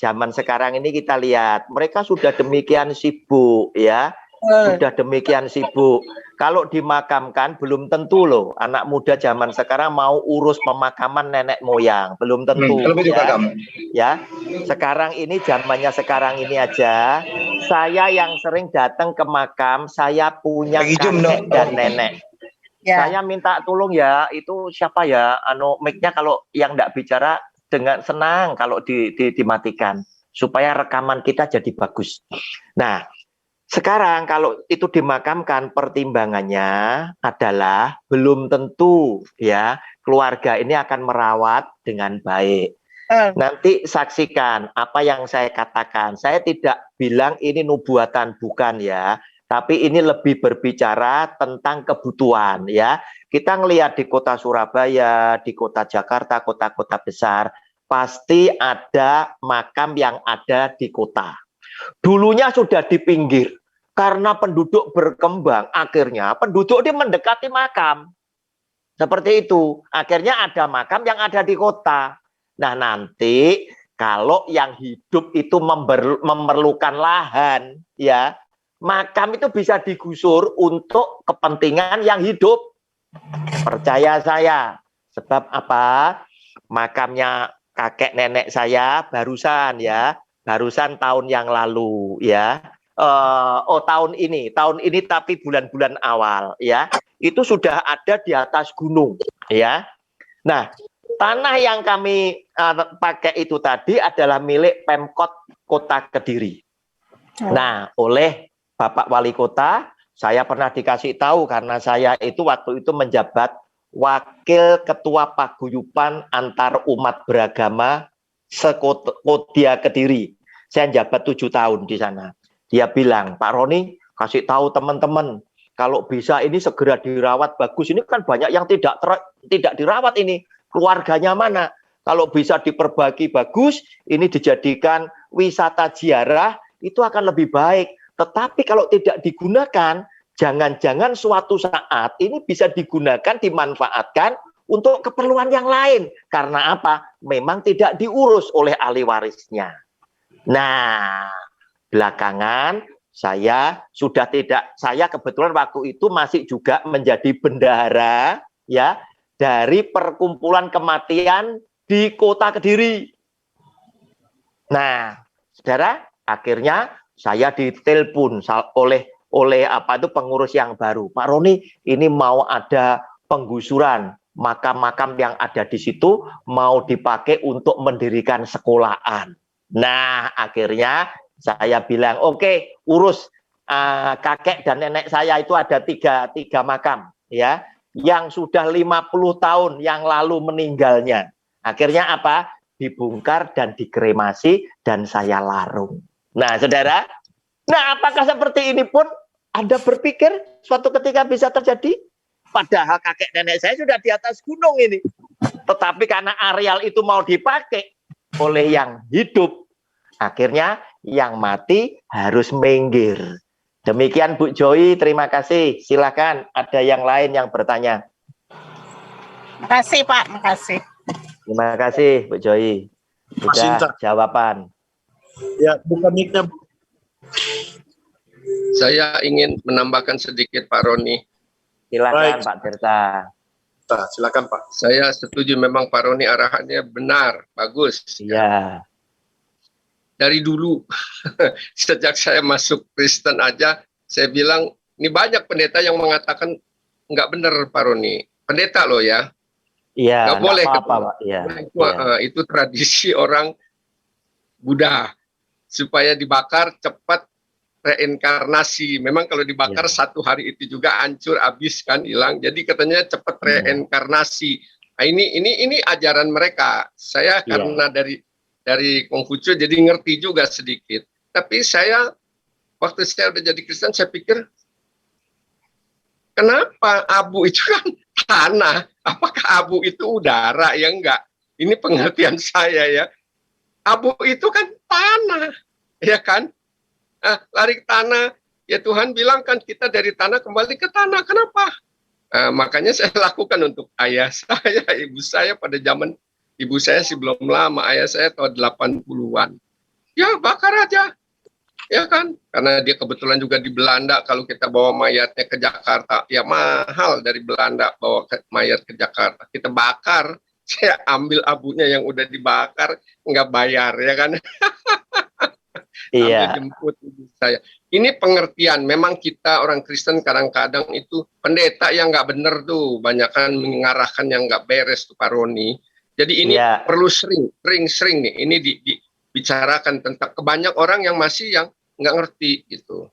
zaman sekarang ini kita lihat mereka sudah demikian sibuk, ya. Sudah demikian sibuk. Kalau dimakamkan belum tentu loh anak muda zaman sekarang mau urus pemakaman nenek moyang, belum tentu ya. Ya, sekarang ini zamannya sekarang ini aja. Saya yang sering datang ke makam, saya punya kakek dan nenek. ya. Saya minta tolong ya, itu siapa ya? Mic-nya kalau yang enggak bicara dengan senang kalau dimatikan supaya rekaman kita jadi bagus. Nah, sekarang kalau itu dimakamkan pertimbangannya adalah belum tentu ya keluarga ini akan merawat dengan baik. Nanti saksikan apa yang saya katakan. Saya tidak bilang ini nubuatan, bukan ya. Tapi ini lebih berbicara tentang kebutuhan ya. Kita ngelihat di kota Surabaya, di kota Jakarta, kota-kota besar, pasti ada makam yang ada di kota. Dulunya sudah di pinggir. Karena penduduk berkembang, akhirnya penduduk ini mendekati makam. Seperti itu. Akhirnya ada makam yang ada di kota. Nah, nanti kalau yang hidup itu memerlukan lahan, ya, makam itu bisa digusur untuk kepentingan yang hidup. Percaya saya. Sebab apa? Makamnya kakek nenek saya barusan tahun yang lalu, ya. tahun ini tapi bulan-bulan awal ya, itu sudah ada di atas gunung ya. Nah, tanah yang kami pakai itu tadi adalah milik Pemkot Kota Kediri. Nah, oleh Bapak Wali Kota, saya pernah dikasih tahu karena saya itu waktu itu menjabat Wakil Ketua Paguyuban Antar Umat Beragama Sekodia Kediri. Saya jabat 7 tahun di sana. Dia bilang, Pak Roni, kasih tahu teman-teman, kalau bisa ini segera dirawat bagus. Ini kan banyak yang tidak dirawat ini. Keluarganya mana? Kalau bisa diperbaiki bagus, ini dijadikan wisata ziarah, itu akan lebih baik. Tetapi kalau tidak digunakan, jangan-jangan suatu saat ini bisa digunakan, dimanfaatkan untuk keperluan yang lain. Karena apa? Memang tidak diurus oleh ahli warisnya. Nah, belakangan saya kebetulan waktu itu masih juga menjadi bendahara ya dari perkumpulan kematian di Kota Kediri. Nah, saudara, akhirnya saya ditelepon oleh pengurus yang baru. Pak Roni, ini mau ada penggusuran makam-makam yang ada di situ, mau dipakai untuk mendirikan sekolahan. Nah, akhirnya saya bilang, oke, urus kakek dan nenek saya itu ada tiga makam ya, yang sudah 50 tahun yang lalu meninggalnya. Akhirnya apa? Dibongkar dan dikremasi dan saya larung. Nah, saudara, apakah seperti ini pun Anda berpikir suatu ketika bisa terjadi? Padahal kakek nenek saya sudah di atas gunung ini. Tetapi karena areal itu mau dipakai oleh yang hidup, akhirnya yang mati harus minggir. Demikian Bu Joy, terima kasih. Silakan ada yang lain yang bertanya. Makasih Pak, makasih. Terima kasih Bu Joy. Sudah jawaban. Ya, bukan mic-nya. Saya ingin menambahkan sedikit Pak Roni. Silakan Baik. Pak Tirta. Silakan Pak. Saya setuju memang Pak Roni arahannya benar, bagus. Iya. Dari dulu, sejak saya masuk Kristen aja, saya bilang, ini banyak pendeta yang mengatakan nggak benar Pak Roni. Pendeta loh ya. Iya, nggak boleh apa-apa Pak. Iya. Itu tradisi orang Buddha. Supaya dibakar cepat reinkarnasi. Memang kalau dibakar satu hari itu juga hancur, habis kan, hilang. Jadi katanya cepat reinkarnasi. Nah, ini ajaran mereka. Saya karena dari Konghucu jadi ngerti juga sedikit. Tapi saya waktu saya udah jadi Kristen saya pikir kenapa abu itu kan tanah? Apakah abu itu udara? Ya enggak. Ini pengertian saya ya. Abu itu kan tanah, ya kan? Lari ke tanah, ya Tuhan bilang kan kita dari tanah kembali ke tanah. Kenapa? Makanya saya lakukan untuk ayah saya, ibu saya pada zaman ibu saya sih belum lama, ayah saya tahun 80-an. Ya bakar aja, ya kan? Karena dia kebetulan juga di Belanda, kalau kita bawa mayatnya ke Jakarta, ya mahal dari Belanda bawa mayat ke Jakarta. Kita bakar, saya ambil abunya yang udah dibakar, nggak bayar, ya kan? Iya. Jemput ibu saya. Ini pengertian. Memang kita orang Kristen kadang-kadang itu pendeta yang nggak benar tuh, banyak kan mengarahkan yang nggak beres tuh Pak Roni. Jadi ini perlu sering nih. Ini dibicarakan tentang kebanyak orang yang masih yang nggak ngerti gitu.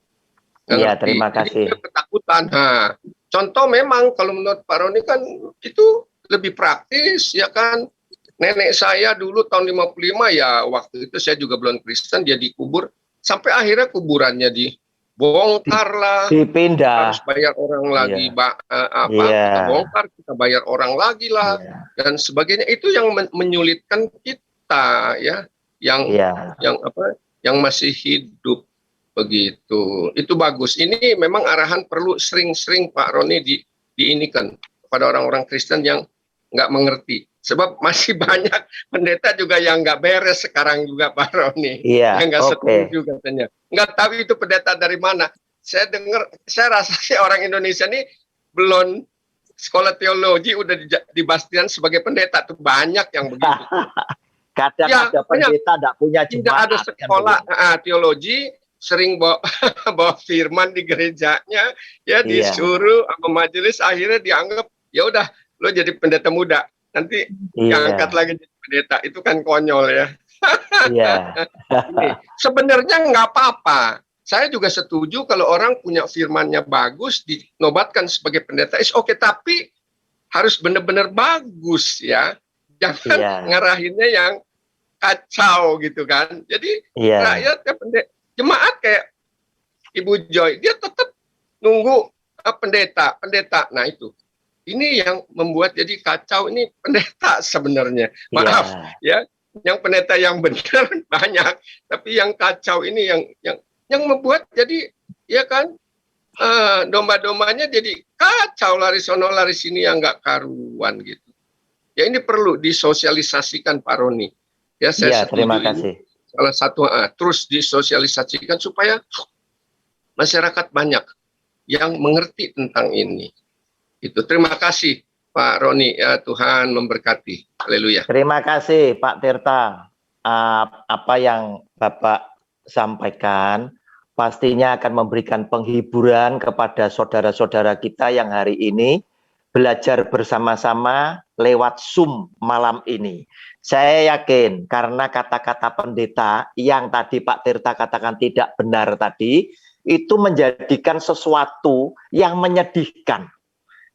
Iya, terima kasih. Jadi, ketakutan. Contoh memang kalau menurut Pak Roni kan itu lebih praktis, ya kan. Nenek saya dulu tahun 55 ya, waktu itu saya juga belum Kristen, dia dikubur sampai akhirnya kuburannya dibongkar lah, dipindah, harus bayar orang lagi, kita bongkar, kita bayar orang lagi lah, dan sebagainya. Itu yang menyulitkan kita ya, yang masih hidup begitu. Itu bagus. Ini memang arahan perlu sering-sering Pak Roni diinikan kepada orang-orang Kristen yang nggak mengerti. Sebab masih banyak pendeta juga yang nggak beres sekarang juga Pak Roni. Yang nggak setuju katanya. Nggak tahu itu pendeta dari mana. Saya dengar, saya rasa sih orang Indonesia ini belum sekolah teologi udah dibastikan sebagai pendeta. Tuh banyak yang begitu. Kadang ada pendeta nggak punya jemaat. Tidak ada sekolah teologi, sering bawa bawa firman di gerejanya, ya Iya. disuruh sama majelis, akhirnya dianggap ya udah lo jadi pendeta muda, nanti diangkat Iya. lagi jadi pendeta. Itu kan konyol ya. Iya. Ini sebenarnya nggak apa-apa. Saya juga setuju kalau orang punya firmannya bagus dinobatkan sebagai pendeta, is oke, tapi harus benar-benar bagus ya. Jangan Iya. ngarahinnya yang kacau gitu kan. Jadi Iya. rakyatnya jemaat kayak Ibu Joy, dia tetap nunggu pendeta. Nah itu. Ini yang membuat jadi kacau, ini pendeta sebenarnya. Maaf ya. Yang pendeta yang benar banyak, tapi yang kacau ini yang membuat jadi ya kan domba-dombanya jadi kacau, lari sono lari sini yang nggak karuan gitu. Ya ini perlu disosialisasikan Pak Roni. Ya saya setuju terima ini. kasih. Salah satu terus disosialisasikan supaya masyarakat banyak yang mengerti tentang ini. Itu terima kasih Pak Roni, ya Tuhan memberkati. Haleluya. Terima kasih Pak Tirta. Apa yang Bapak sampaikan pastinya akan memberikan penghiburan kepada saudara-saudara kita yang hari ini belajar bersama-sama lewat Zoom malam ini. Saya yakin karena kata-kata pendeta yang tadi Pak Tirta katakan tidak benar tadi, itu menjadikan sesuatu yang menyedihkan.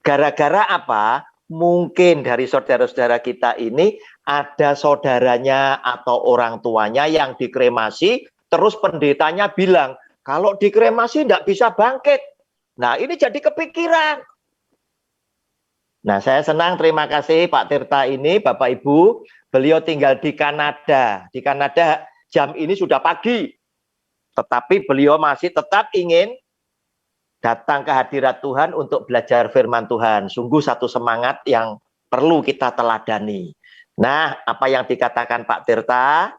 Gara-gara apa? Mungkin dari saudara-saudara kita ini ada saudaranya atau orang tuanya yang dikremasi, terus pendetanya bilang, kalau dikremasi tidak bisa bangkit. Nah ini jadi kepikiran. Nah saya senang, terima kasih Pak Tirta ini, Bapak Ibu, beliau tinggal di Kanada. Di Kanada jam ini sudah pagi, tetapi beliau masih tetap ingin datang ke hadirat Tuhan untuk belajar firman Tuhan. Sungguh satu semangat yang perlu kita teladani. Nah, apa yang dikatakan Pak Tirta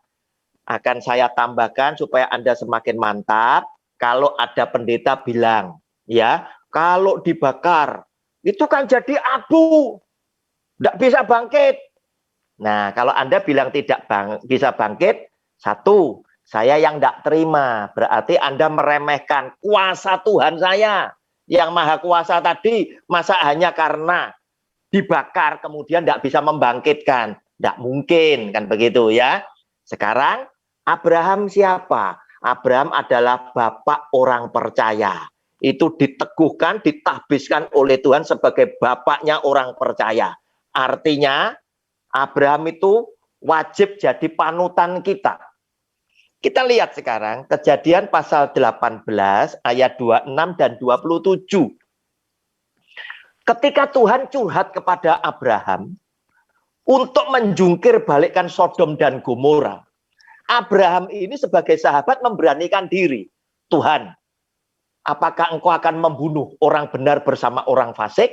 akan saya tambahkan supaya Anda semakin mantap. Kalau ada pendeta bilang, ya, kalau dibakar, itu kan jadi abu, tidak bisa bangkit. Nah, kalau Anda bilang tidak bisa bangkit, satu, saya yang tidak terima, berarti Anda meremehkan kuasa Tuhan saya yang maha kuasa tadi. Masa hanya karena dibakar kemudian tidak bisa membangkitkan? Tidak mungkin, kan begitu ya. Sekarang Abraham siapa? Abraham adalah bapak orang percaya. Itu diteguhkan, ditahbiskan oleh Tuhan sebagai bapaknya orang percaya. Artinya Abraham itu wajib jadi panutan kita. Kita lihat sekarang Kejadian pasal 18 ayat 26 dan 27. Ketika Tuhan curhat kepada Abraham untuk menjungkir balikkan Sodom dan Gomora, Abraham ini sebagai sahabat memberanikan diri. Tuhan, apakah engkau akan membunuh orang benar bersama orang fasik?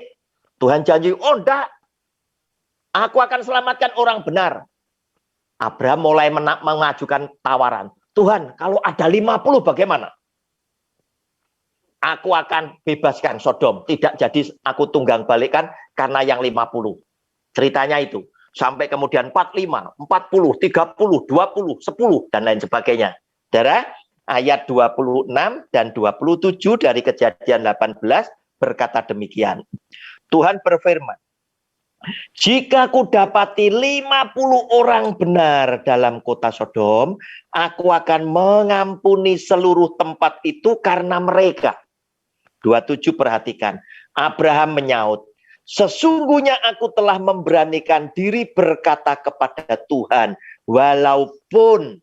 Tuhan janji, oh enggak, aku akan selamatkan orang benar. Abraham mulai mengajukan tawaran. Tuhan, kalau ada 50 bagaimana? Aku akan bebaskan Sodom. Tidak jadi aku tunggang balikkan karena yang 50. Ceritanya itu. Sampai kemudian 45, 40, 30, 20, 10, dan lain sebagainya. Saudara, ayat 26 dan 27 dari Kejadian 18 berkata demikian. Tuhan berfirman, jika ku dapati 50 orang benar dalam kota Sodom, aku akan mengampuni seluruh tempat itu karena mereka. 27 perhatikan. Abraham menyaut, sesungguhnya aku telah memberanikan diri berkata kepada Tuhan, walaupun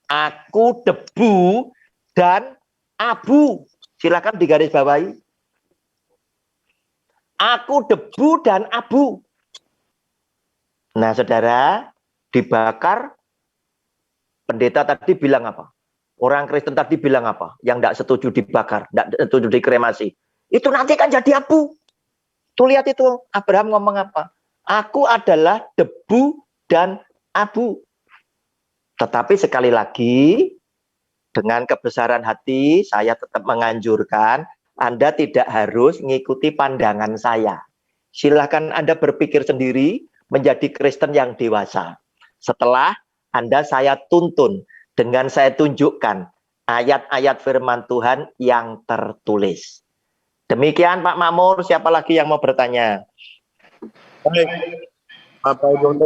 aku debu dan abu. Silakan digaris bawahi. Aku debu dan abu. Nah, saudara, dibakar, pendeta tadi bilang apa? Orang Kristen tadi bilang apa? Yang tidak setuju dibakar, tidak setuju dikremasi. Itu nanti kan jadi abu. Tuh lihat itu, Abraham ngomong apa? Aku adalah debu dan abu. Tetapi sekali lagi, dengan kebesaran hati, saya tetap menganjurkan, Anda tidak harus mengikuti pandangan saya. Silahkan Anda berpikir sendiri, menjadi Kristen yang dewasa. Setelah Anda saya tuntun, dengan saya tunjukkan, ayat-ayat firman Tuhan yang tertulis. Demikian Pak Makmur, siapa lagi yang mau bertanya? Baik, Bapak Ibu,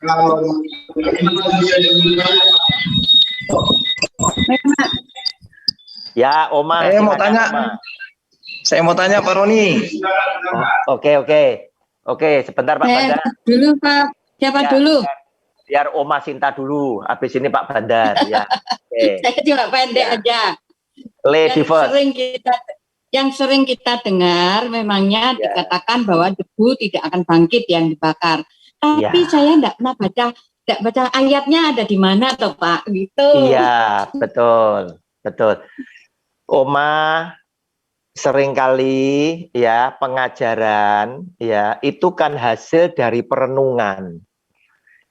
kalau Ya, Oma. Saya mau silakan, tanya. Oma. Saya mau tanya Pak Roni. Oke, sebentar Pak Bandar. Dulu Pak, siapa Ya, dulu? Biar Oma Sinta dulu, habis ini Pak Bandar ya. Oke. Saya cuma pendek Ya. aja. Lady first. Yang sering kita dengar memangnya Ya. dikatakan bahwa debu tidak akan bangkit yang dibakar. Tapi Ya. saya tidak baca ayatnya ada di mana toh Pak, gitu. Iya, betul. Oma seringkali ya pengajaran ya itu kan hasil dari perenungan.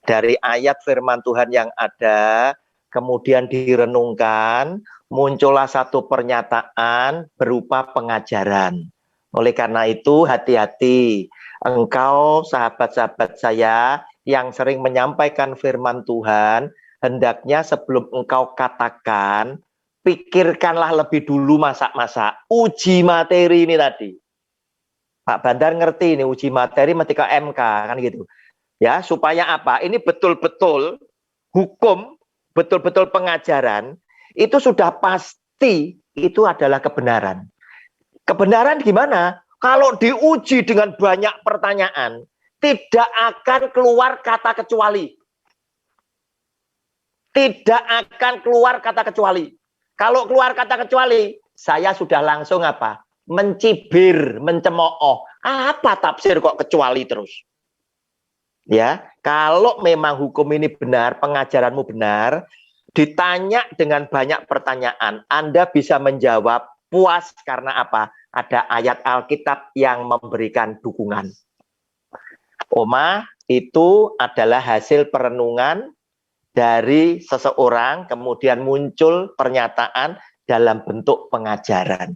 Dari ayat firman Tuhan yang ada, kemudian direnungkan, muncullah satu pernyataan berupa pengajaran. Oleh karena itu, hati-hati. Engkau, sahabat-sahabat saya, yang sering menyampaikan firman Tuhan, hendaknya sebelum engkau katakan, pikirkanlah lebih dulu masak-masak. Uji materi ini tadi. Pak Bandar ngerti ini, uji materi mesti ke MK, kan gitu. Ya, supaya apa? Ini betul-betul hukum, betul-betul pengajaran, itu sudah pasti itu adalah kebenaran. Kebenaran gimana? Kalau diuji dengan banyak pertanyaan, tidak akan keluar kata kecuali. Tidak akan keluar kata kecuali. Kalau keluar kata kecuali, saya sudah langsung apa? Mencibir, mencemooh. Apa tafsir kok kecuali terus? Ya, kalau memang hukum ini benar, pengajaranmu benar, ditanya dengan banyak pertanyaan, Anda bisa menjawab puas karena apa? Ada ayat Alkitab yang memberikan dukungan. Oma, itu adalah hasil perenungan dari seseorang, kemudian muncul pernyataan dalam bentuk pengajaran.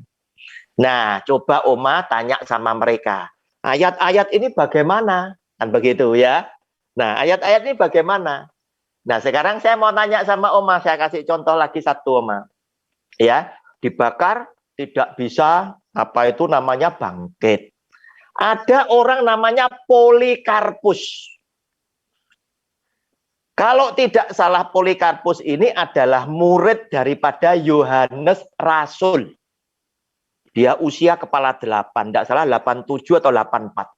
Nah, coba Oma tanya sama mereka, ayat-ayat ini bagaimana? Kan begitu ya. Nah, ayat-ayat ini bagaimana? Nah, sekarang saya mau tanya sama Oma, saya kasih contoh lagi satu Oma. Ya, dibakar tidak bisa apa itu namanya bangkit. Ada orang namanya Polikarpus. Kalau tidak salah Polikarpus ini adalah murid daripada Yohanes Rasul. Dia usia kepala 8, tidak salah 87 atau 84.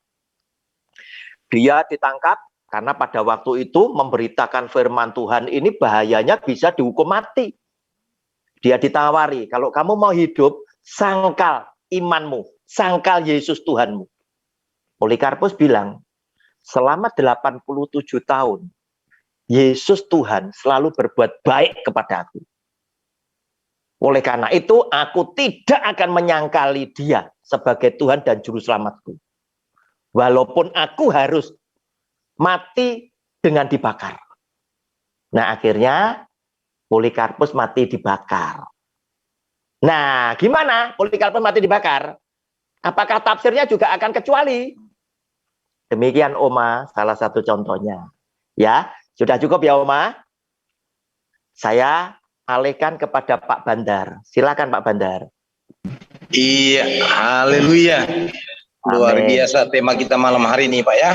Dia ditangkap karena pada waktu itu memberitakan firman Tuhan ini bahayanya bisa dihukum mati. Dia ditawari, kalau kamu mau hidup, sangkal imanmu, sangkal Yesus Tuhanmu. Polikarpus bilang, selama 87 tahun, Yesus Tuhan selalu berbuat baik kepada aku. Oleh karena itu, aku tidak akan menyangkali dia sebagai Tuhan dan Juru Selamatku. Walaupun aku harus mati dengan dibakar. Nah, akhirnya Polikarpus mati dibakar. Nah, gimana Polikarpus mati dibakar? Apakah tafsirnya juga akan kecuali? Demikian Oma, salah satu contohnya. Ya, sudah cukup ya Oma? Saya alihkan kepada Pak Bandar. Silakan Pak Bandar. Iya, haleluya. Luar Amin. biasa tema kita malam hari ini Pak ya.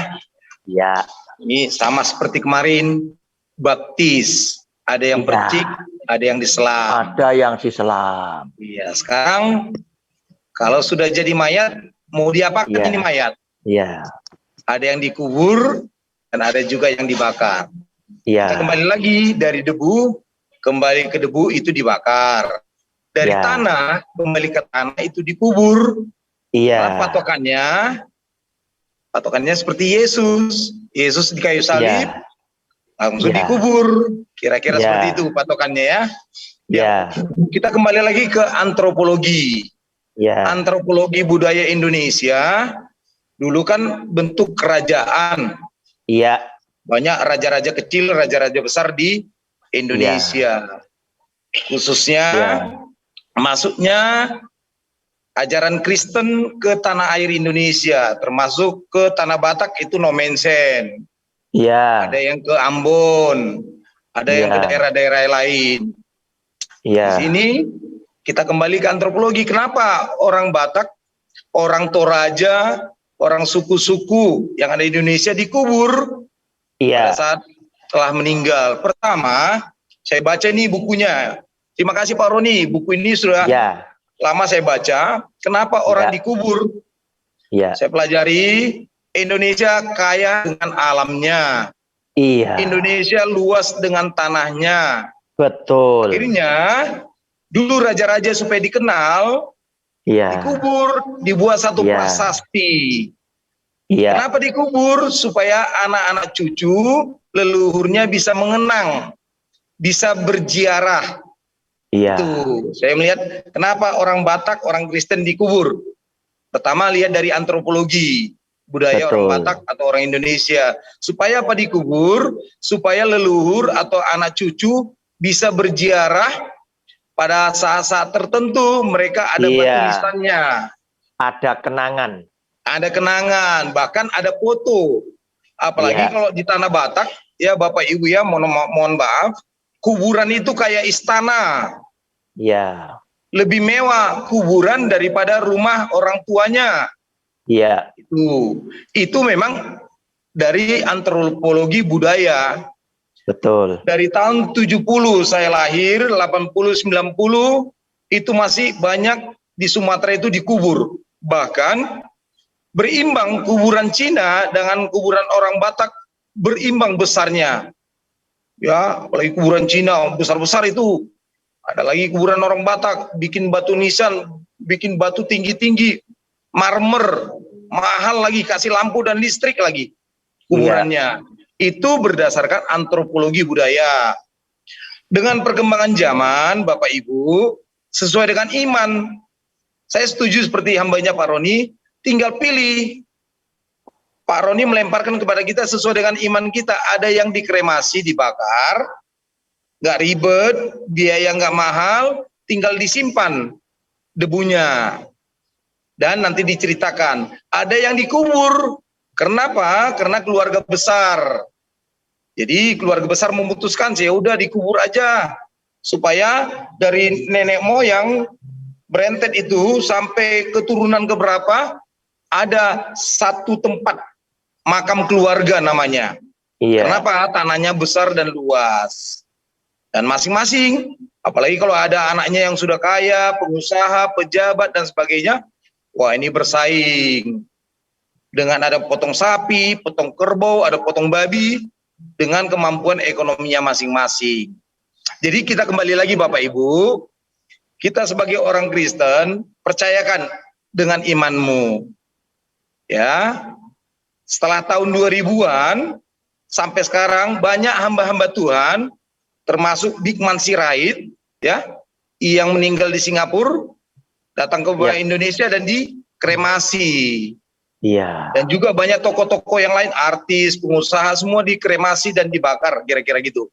Ya, Ini sama seperti kemarin, baptis. Ada yang Iya. percik, ada yang diselam. ada yang diselam. Iya, sekarang kalau sudah jadi mayat, mau diapakan Iya. ini mayat? Ya, Ada yang dikubur, dan ada juga yang dibakar. Kita ya, kembali lagi dari debu, kembali ke debu itu dibakar. Dari Ya. tanah, kembali ke tanah itu dikubur. Nah, iya, patokannya seperti Yesus. Yesus di kayu salib, iya, langsung Ya. dikubur. Kira-kira Ya. seperti itu patokannya ya. ya, Kita kembali lagi ke antropologi. ya, Antropologi budaya Indonesia, dulu kan bentuk kerajaan. iya, Banyak raja-raja kecil, raja-raja besar di Indonesia. Khususnya Ya. masuknya ajaran Kristen ke tanah air Indonesia, termasuk ke Tanah Batak itu no mention. iya, Ada yang ke Ambon, ada yang ke Ya. daerah-daerah lain. Di Iya. sini kita kembali ke antropologi. Kenapa orang Batak, orang Toraja, orang suku-suku yang ada di Indonesia dikubur pada Iya. saat telah meninggal? Pertama, saya baca ini bukunya. Terima kasih Pak Roni, buku ini sudah Iya. lama saya baca. Kenapa orang Iya. dikubur? Iya. Saya pelajari, Indonesia kaya dengan alamnya. Iya. Indonesia luas dengan tanahnya. Betul. Akhirnya, dulu raja-raja supaya dikenal, Iya. dikubur, dibuat satu Iya. prasasti. Iya. Kenapa dikubur? Supaya anak-anak cucu leluhurnya bisa mengenang, bisa berziarah. Iya. Tuh, saya melihat kenapa orang Batak, orang Kristen dikubur. Pertama lihat dari antropologi budaya Betul. orang Batak atau orang Indonesia. Supaya apa dikubur? Supaya leluhur atau anak cucu bisa berziarah pada saat-saat tertentu, mereka ada Iya. batu nisannya. Ada kenangan. Ada kenangan, bahkan ada foto. Apalagi Iya. kalau di tanah Batak, ya Bapak Ibu ya, mohon maaf, kuburan itu kayak istana. Iya. Lebih mewah kuburan daripada rumah orang tuanya. Iya. Itu memang dari antropologi budaya. Betul. Dari tahun 70 saya lahir, 80, 90, itu masih banyak di Sumatera itu dikubur. Bahkan berimbang kuburan Cina dengan kuburan orang Batak, berimbang besarnya. Ya, apalagi kuburan Cina besar-besar itu. Ada lagi kuburan orang Batak, bikin batu nisan, bikin batu tinggi-tinggi, marmer, mahal lagi, kasih lampu dan listrik lagi kuburannya. Itu berdasarkan antropologi budaya. Dengan perkembangan zaman, Bapak Ibu, sesuai dengan iman. Saya setuju seperti hambanya Pak Roni, tinggal pilih. Pak Roni melemparkan kepada kita sesuai dengan iman kita. Ada yang dikremasi, dibakar, nggak ribet, biaya nggak mahal, tinggal disimpan debunya. Dan nanti diceritakan. Ada yang dikubur. Kenapa? Karena keluarga besar. Jadi keluarga besar memutuskan, ya udah dikubur aja. Supaya dari nenek moyang berentet itu sampai keturunan keberapa, ada satu tempat makam keluarga namanya. Iya. Kenapa? Tanahnya besar dan luas. Dan masing-masing, apalagi kalau ada anaknya yang sudah kaya, pengusaha, pejabat, dan sebagainya, wah ini bersaing. Dengan ada potong sapi, potong kerbau, ada potong babi, dengan kemampuan ekonominya masing-masing. Jadi kita kembali lagi Bapak Ibu, kita sebagai orang Kristen, percayakan dengan imanmu. Ya, setelah tahun 2000-an, sampai sekarang banyak hamba-hamba Tuhan, termasuk Bigman Sirait, ya, yang meninggal di Singapura, datang ke Indonesia dan dikremasi. Iya. Dan juga banyak tokoh-tokoh yang lain, artis, pengusaha, semua dikremasi dan dibakar, kira-kira gitu.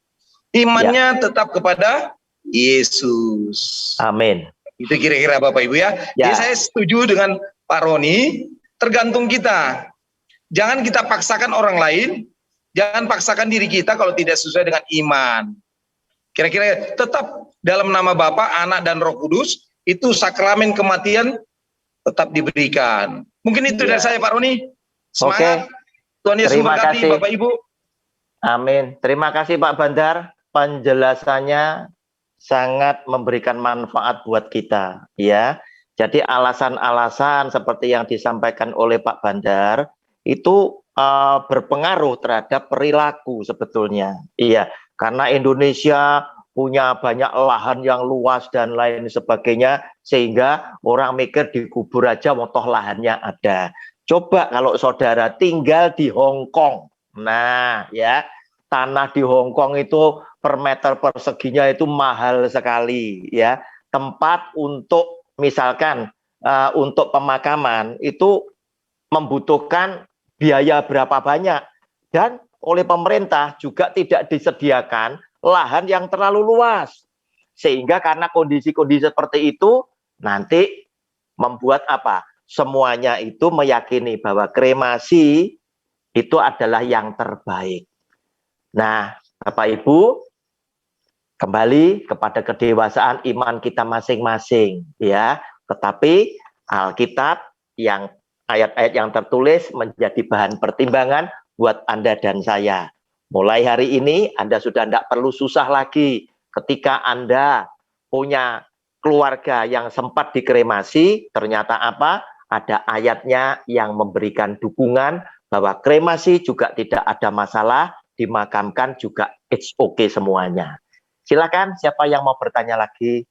Imannya tetap kepada Yesus. Amin. Itu kira-kira Bapak Ibu ya. Jadi saya setuju dengan Pak Roni, tergantung kita. Jangan kita paksakan orang lain, jangan paksakan diri kita kalau tidak sesuai dengan iman. Kira-kira tetap dalam nama Bapa, Anak, dan Roh Kudus, itu sakramen kematian tetap diberikan. Mungkin itu dari saya Pak Roni. Semangat. Tuhan Yesus memberkati Bapak Ibu. Amin. Terima kasih Pak Bandar. Penjelasannya sangat memberikan manfaat buat kita, ya. Jadi alasan-alasan seperti yang disampaikan oleh Pak Bandar itu berpengaruh terhadap perilaku sebetulnya. Iya, karena Indonesia punya banyak lahan yang luas dan lain sebagainya, sehingga orang mikir dikubur aja, toh lahannya ada. Coba kalau saudara tinggal di Hong Kong, nah ya, tanah di Hong Kong itu per meter perseginya itu mahal sekali, ya. Tempat untuk misalkan untuk pemakaman itu membutuhkan biaya berapa banyak, dan oleh pemerintah juga tidak disediakan lahan yang terlalu luas, sehingga karena kondisi-kondisi seperti itu nanti membuat apa, semuanya itu meyakini bahwa kremasi itu adalah yang terbaik. Nah Bapak Ibu, kembali kepada kedewasaan iman kita masing-masing, ya. Tetapi Alkitab yang ayat-ayat yang tertulis menjadi bahan pertimbangan buat Anda dan saya. Mulai hari ini Anda sudah tidak perlu susah lagi ketika Anda punya keluarga yang sempat dikremasi, ternyata apa? Ada ayatnya yang memberikan dukungan bahwa kremasi juga tidak ada masalah, dimakamkan juga it's okay semuanya. Silakan, siapa yang mau bertanya lagi?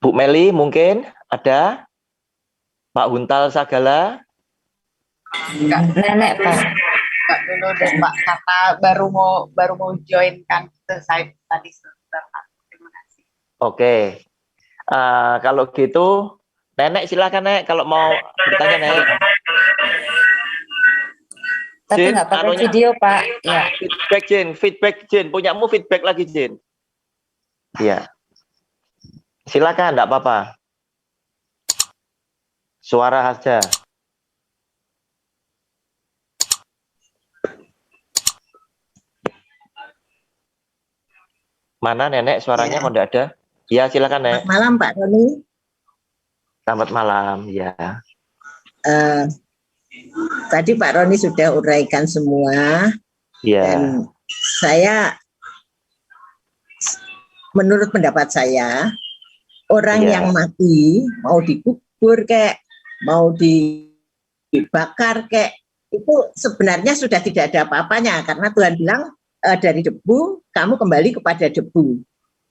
Bu Meli mungkin ada? Pak Huntal Sagala? Nenek Pak. Enggak dulu deh Pak, karena baru mau join kan saya tadi sebentar. Terima kasih. Oke. Kalau gitu, Nenek silakan Nek kalau mau bertanya Nek. Tapi Jin, nggak pakai anunya. video Pak. Ya. Feedback Jin, punyamu feedback lagi Jin. Iya. Silakan, enggak apa-apa. Suara saja. Mana Nenek suaranya kok enggak ada? Ya, silakan Nek. Selamat malam Pak Roni. Selamat malam, ya. Tadi Pak Roni sudah uraikan semua Ya. dan saya, menurut pendapat saya, orang Ya. yang mati mau dikubur kek, mau dibakar kek, itu sebenarnya sudah tidak ada apa-apanya karena Tuhan bilang dari debu kamu kembali kepada debu.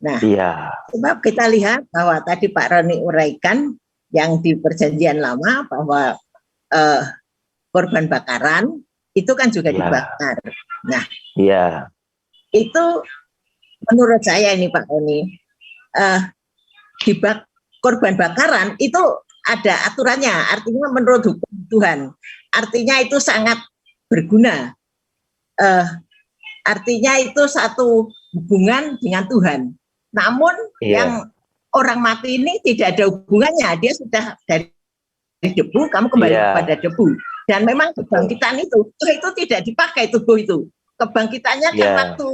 Nah, Iya. sebab kita lihat bahwa tadi Pak Roni uraikan yang di Perjanjian Lama bahwa korban bakaran itu kan juga Ya. dibakar. Nah, Iya. itu menurut saya ini Pak Roni, korban bakaran itu ada aturannya, artinya menurut hukum Tuhan, artinya itu sangat berguna, artinya itu satu hubungan dengan Tuhan. Namun Iya. yang orang mati ini tidak ada hubungannya, dia sudah dari debu, kamu kembali Iya. kepada debu. Dan memang kebangkitan itu tidak dipakai tubuh itu. Kebangkitannya kan Iya. waktu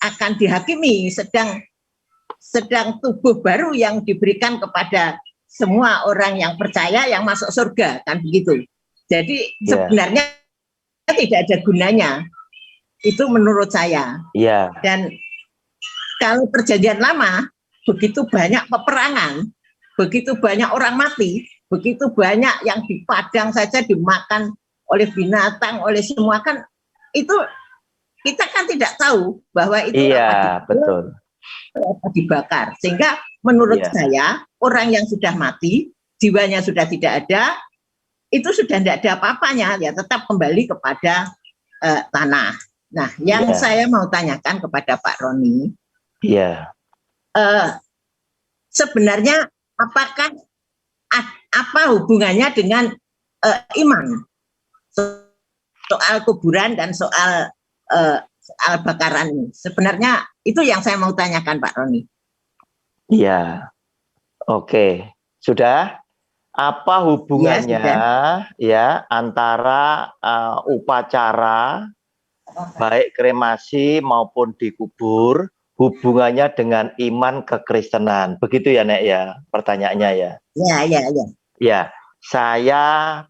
akan dihakimi, sedang tubuh baru yang diberikan kepada semua orang yang percaya yang masuk surga, kan begitu. Jadi Iya. sebenarnya tidak ada gunanya. Itu menurut saya. Iya. Dan kalau Perjanjian Lama, begitu banyak peperangan, begitu banyak orang mati, begitu banyak yang di padang saja dimakan oleh binatang, oleh semua, kan itu kita kan tidak tahu bahwa itu Iya, betul. apa dibakar. Sehingga menurut Iya. saya, orang yang sudah mati, jiwanya sudah tidak ada, itu sudah tidak ada apa-apanya, ya tetap kembali kepada tanah. Nah, yang Iya. saya mau tanyakan kepada Pak Roni, Iya. sebenarnya apakah apa hubungannya dengan iman, soal kuburan dan soal bakaran ini? Sebenarnya itu yang saya mau tanyakan Pak Roni. Iya. Oke. Sudah? Apa hubungannya ya antara upacara baik kremasi maupun dikubur, hubungannya dengan iman kekristenan? Begitu ya, Nek ya, pertanyaannya ya. Ya. Ya, saya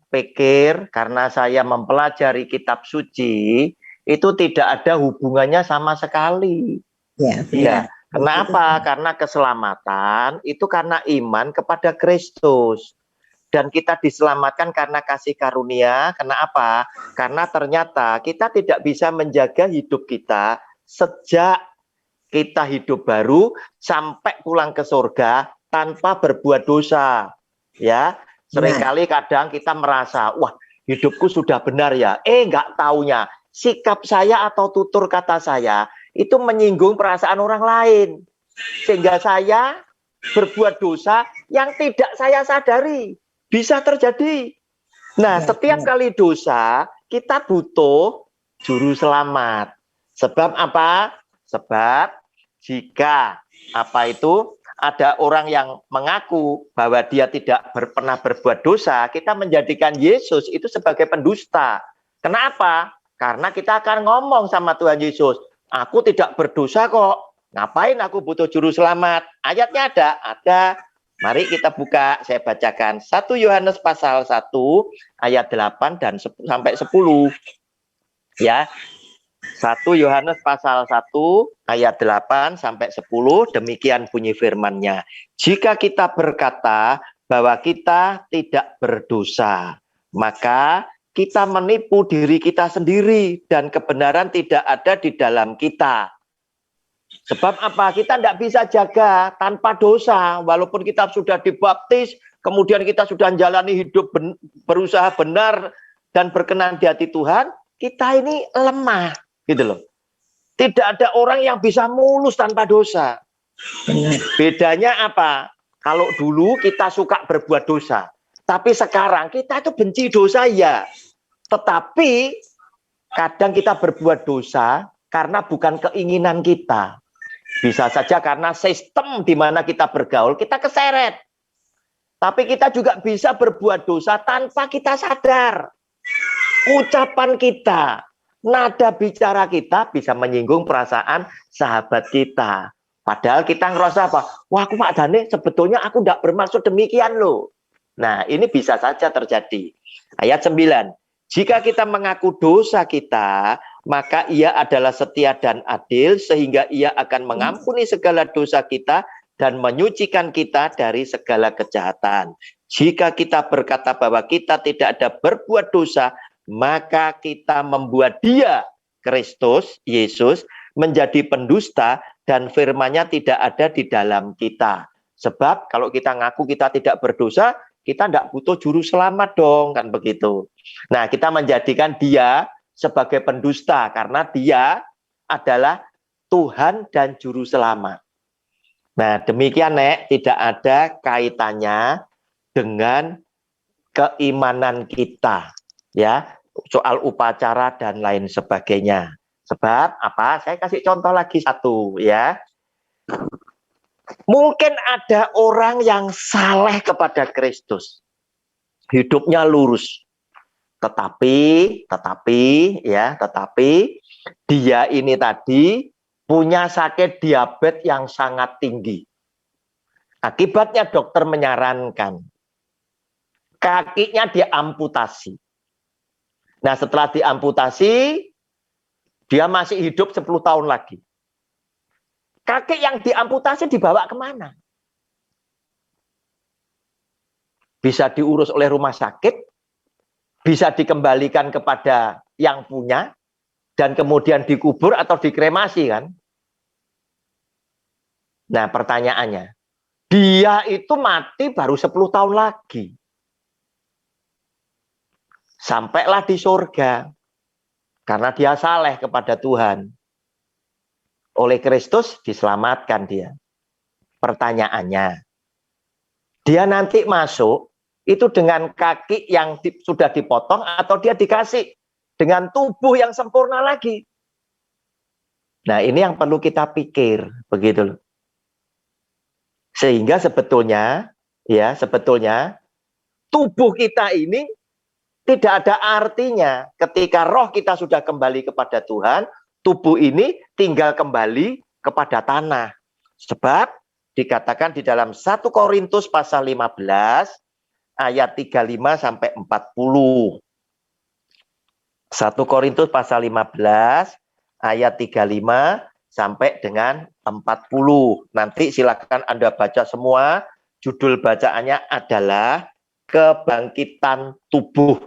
pikir karena saya mempelajari kitab suci, itu tidak ada hubungannya sama sekali. Ya. Iya. Kenapa? Karena keselamatan itu karena iman kepada Kristus. Dan kita diselamatkan karena kasih karunia. Kenapa? Karena ternyata kita tidak bisa menjaga hidup kita sejak kita hidup baru sampai pulang ke surga tanpa berbuat dosa. Ya, seringkali kadang kita merasa, wah hidupku sudah benar ya. Enggak taunya sikap saya atau tutur kata saya itu menyinggung perasaan orang lain. Sehingga saya berbuat dosa yang tidak saya sadari. Bisa terjadi. Nah, setiap kali dosa, kita butuh juru selamat. Sebab apa? Sebab jika ada orang yang mengaku bahwa dia tidak pernah berbuat dosa, kita menjadikan Yesus itu sebagai pendusta. Kenapa? Karena kita akan ngomong sama Tuhan Yesus, aku tidak berdosa kok. Ngapain aku butuh juru selamat? Ayatnya ada. Ada. Mari kita buka, saya bacakan 1 Yohanes pasal 1 ayat 8 dan sampai 10. Ya. 1 Yohanes pasal 1 ayat 8 sampai 10, demikian bunyi firman-Nya. Jika kita berkata bahwa kita tidak berdosa, maka kita menipu diri kita sendiri dan kebenaran tidak ada di dalam kita. Sebab apa? Kita tidak bisa jaga tanpa dosa. Walaupun kita sudah dibaptis, kemudian kita sudah menjalani hidup berusaha benar dan berkenan di hati Tuhan, kita ini lemah, gitu loh. Tidak ada orang yang bisa mulus tanpa dosa. Bedanya apa? Kalau dulu kita suka berbuat dosa, tapi sekarang kita itu benci dosa ya. Tetapi kadang kita berbuat dosa karena bukan keinginan kita. Bisa saja karena sistem di mana kita bergaul, kita keseret. Tapi kita juga bisa berbuat dosa tanpa kita sadar. Ucapan kita, nada bicara kita bisa menyinggung perasaan sahabat kita. Padahal kita ngerasa apa? Wah, aku Pak Dane, sebetulnya aku tidak bermaksud demikian loh. Nah, ini bisa saja terjadi. Ayat 9. Jika kita mengaku dosa kita, maka ia adalah setia dan adil, sehingga ia akan mengampuni segala dosa kita dan menyucikan kita dari segala kejahatan. Jika kita berkata bahwa kita tidak ada berbuat dosa, maka kita membuat dia, Kristus, Yesus, menjadi pendusta dan firman-Nya tidak ada di dalam kita. Sebab kalau kita ngaku kita tidak berdosa, kita tidak butuh juru selamat dong, kan begitu. Nah, kita menjadikan dia sebagai pendusta karena dia adalah Tuhan dan juru selamat. Nah, demikian Nek, tidak ada kaitannya dengan keimanan kita, ya, soal upacara dan lain sebagainya. Sebab apa? Saya kasih contoh lagi satu, ya. Mungkin ada orang yang saleh kepada Kristus, hidupnya lurus, tetapi dia ini tadi punya sakit diabetes yang sangat tinggi. Akibatnya dokter menyarankan kakinya diamputasi. Nah, setelah diamputasi, dia masih hidup 10 tahun lagi. Kaki yang diamputasi dibawa kemana? Bisa diurus oleh rumah sakit, bisa dikembalikan kepada yang punya, dan kemudian dikubur atau dikremasi, kan? Nah, pertanyaannya, dia itu mati baru 10 tahun lagi. Sampailah di surga, karena dia saleh kepada Tuhan. Oleh Kristus diselamatkan dia. Pertanyaannya, dia nanti masuk itu dengan kaki yang sudah dipotong atau dia dikasih dengan tubuh yang sempurna lagi? Nah, ini yang perlu kita pikir, begitu loh. Sehingga sebetulnya tubuh kita ini tidak ada artinya ketika roh kita sudah kembali kepada Tuhan. Tubuh ini tinggal kembali kepada tanah. Sebab dikatakan di dalam 1 Korintus pasal 15 ayat 35 sampai 40. 1 Korintus pasal 15 ayat 35 sampai dengan 40. Nanti silakan Anda baca semua. Judul bacaannya adalah kebangkitan tubuh.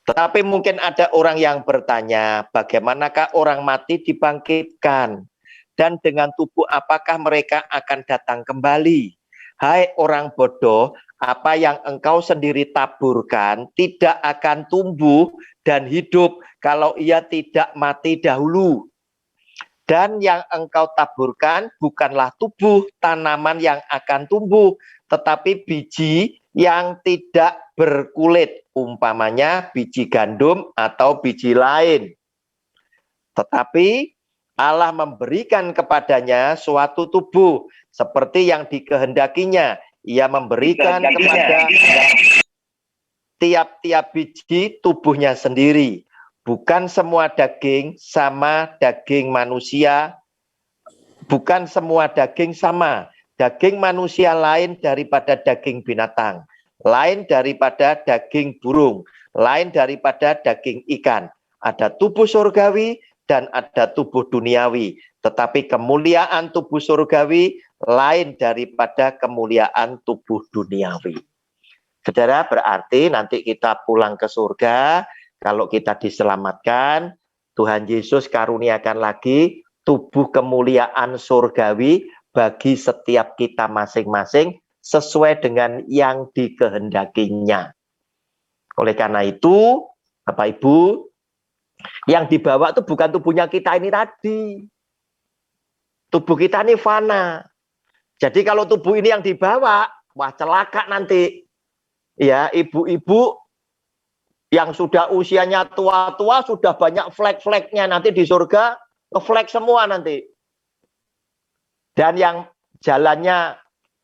Tetapi mungkin ada orang yang bertanya, bagaimanakah orang mati dibangkitkan? Dan dengan tubuh apakah mereka akan datang kembali? Hai orang bodoh, apa yang engkau sendiri taburkan tidak akan tumbuh dan hidup kalau ia tidak mati dahulu. Dan yang engkau taburkan bukanlah tubuh tanaman yang akan tumbuh, tetapi biji yang tidak berkulit, umpamanya biji gandum atau biji lain. Tetapi Allah memberikan kepadanya suatu tubuh seperti yang dikehendakinya. Ia memberikan kepada tiap-tiap biji tubuhnya sendiri. bukan semua daging sama daging manusia, bukan semua daging sama. Daging manusia lain daripada daging binatang, lain daripada daging burung, lain daripada daging ikan. Ada tubuh surgawi dan ada tubuh duniawi. Tetapi kemuliaan tubuh surgawi lain daripada kemuliaan tubuh duniawi. Saudara, berarti nanti kita pulang ke surga, kalau kita diselamatkan, Tuhan Yesus karuniakan lagi tubuh kemuliaan surgawi bagi setiap kita masing-masing sesuai dengan yang dikehendakinya. Oleh karena itu, Bapak Ibu, yang dibawa itu bukan tubuhnya kita ini tadi. Tubuh kita ini fana. Jadi kalau tubuh ini yang dibawa, wah celaka nanti. Ya, ibu-ibu yang sudah usianya tua-tua, sudah banyak flek-fleknya, nanti di surga ngeflek semua nanti. Dan yang jalannya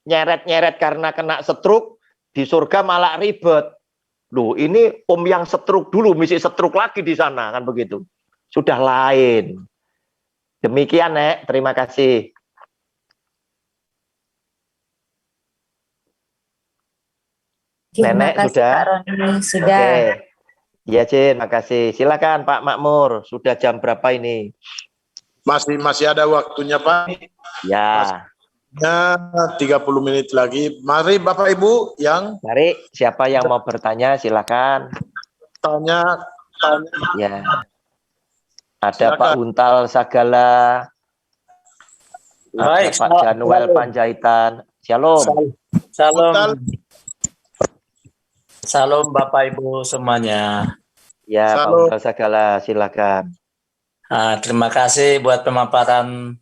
nyeret-nyeret karena kena stroke, di surga malah ribet. Loh, ini yang stroke dulu, mesti stroke lagi di sana, kan begitu. Sudah lain. Demikian, Nek. Terima kasih. Terima Nenek kasih sudah? Pak Roni, sudah. Oke. Ya, Jin, makasih. Silakan Pak Makmur, sudah jam berapa ini? Masih ada waktunya, Pak. Ya. Ya, 30 menit lagi. Mari Bapak Ibu yang Mari, siapa yang mau bertanya, silakan. tanya. Ya. Ada Silakan. Pak Untal Sagala. Ada Baik, Pak Januel Panjaitan. Shalom. Salam, salam Bapak Ibu semuanya. Ya, Pak Shalom. Untal Sagala, silakan. Terima kasih buat pemaparan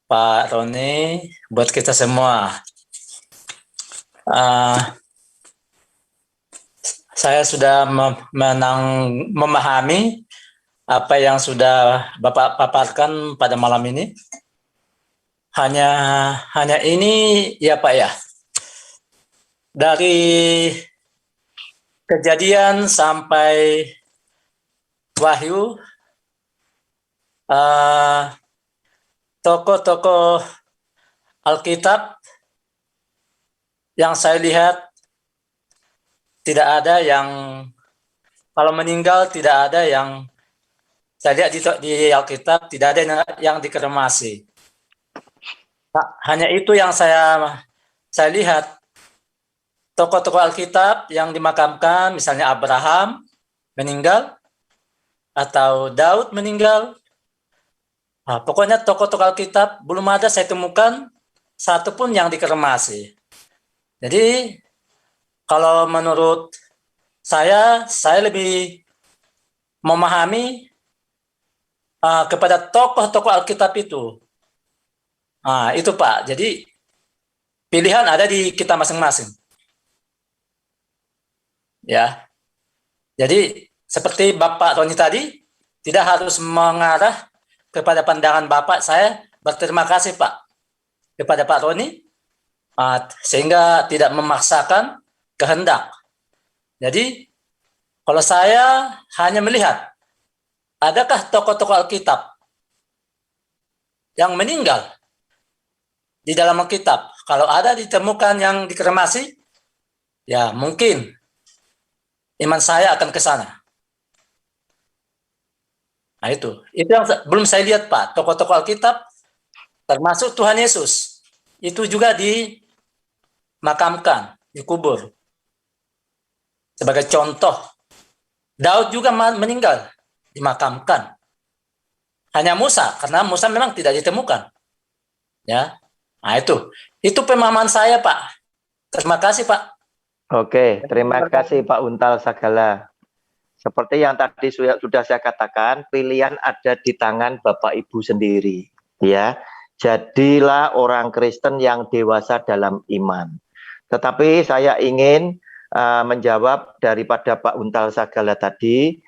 Pak Roni, buat kita semua. Saya sudah memahami apa yang sudah Bapak paparkan pada malam ini. Hanya ini ya Pak ya. Dari Kejadian sampai Wahyu, tokoh-tokoh Alkitab yang saya lihat tidak ada yang, kalau meninggal tidak ada yang, saya lihat di Alkitab tidak ada yang dikremasi. Hanya itu yang saya lihat. Tokoh-tokoh Alkitab yang dimakamkan, misalnya Abraham meninggal, atau Daud meninggal. Pokoknya tokoh-tokoh Alkitab belum ada saya temukan satu pun yang dikremasi. Jadi kalau menurut saya lebih memahami kepada tokoh-tokoh Alkitab itu. Itu Pak. Jadi pilihan ada di kita masing-masing. Ya. Jadi seperti Bapak Roni tadi, tidak harus mengarah kepada pandangan Bapak. Saya berterima kasih Pak kepada Pak Roni, sehingga tidak memaksakan kehendak. Jadi kalau saya hanya melihat, adakah tokoh-tokoh Alkitab yang meninggal di dalam Alkitab? Kalau ada ditemukan yang dikremasi, ya mungkin iman saya akan ke sana. Nah itu yang belum saya lihat Pak. Tokoh-tokoh Alkitab, termasuk Tuhan Yesus, itu juga dimakamkan, dikubur. Sebagai contoh, Daud juga meninggal, dimakamkan. Hanya Musa, karena Musa memang tidak ditemukan. Ya, nah itu pemahaman saya Pak. Terima kasih Pak. Oke, terima kasih Pak Untal Sagala. Seperti yang tadi sudah saya katakan, pilihan ada di tangan Bapak Ibu sendiri. Ya, jadilah orang Kristen yang dewasa dalam iman. Tetapi saya ingin menjawab daripada Pak Untal Sagala tadi.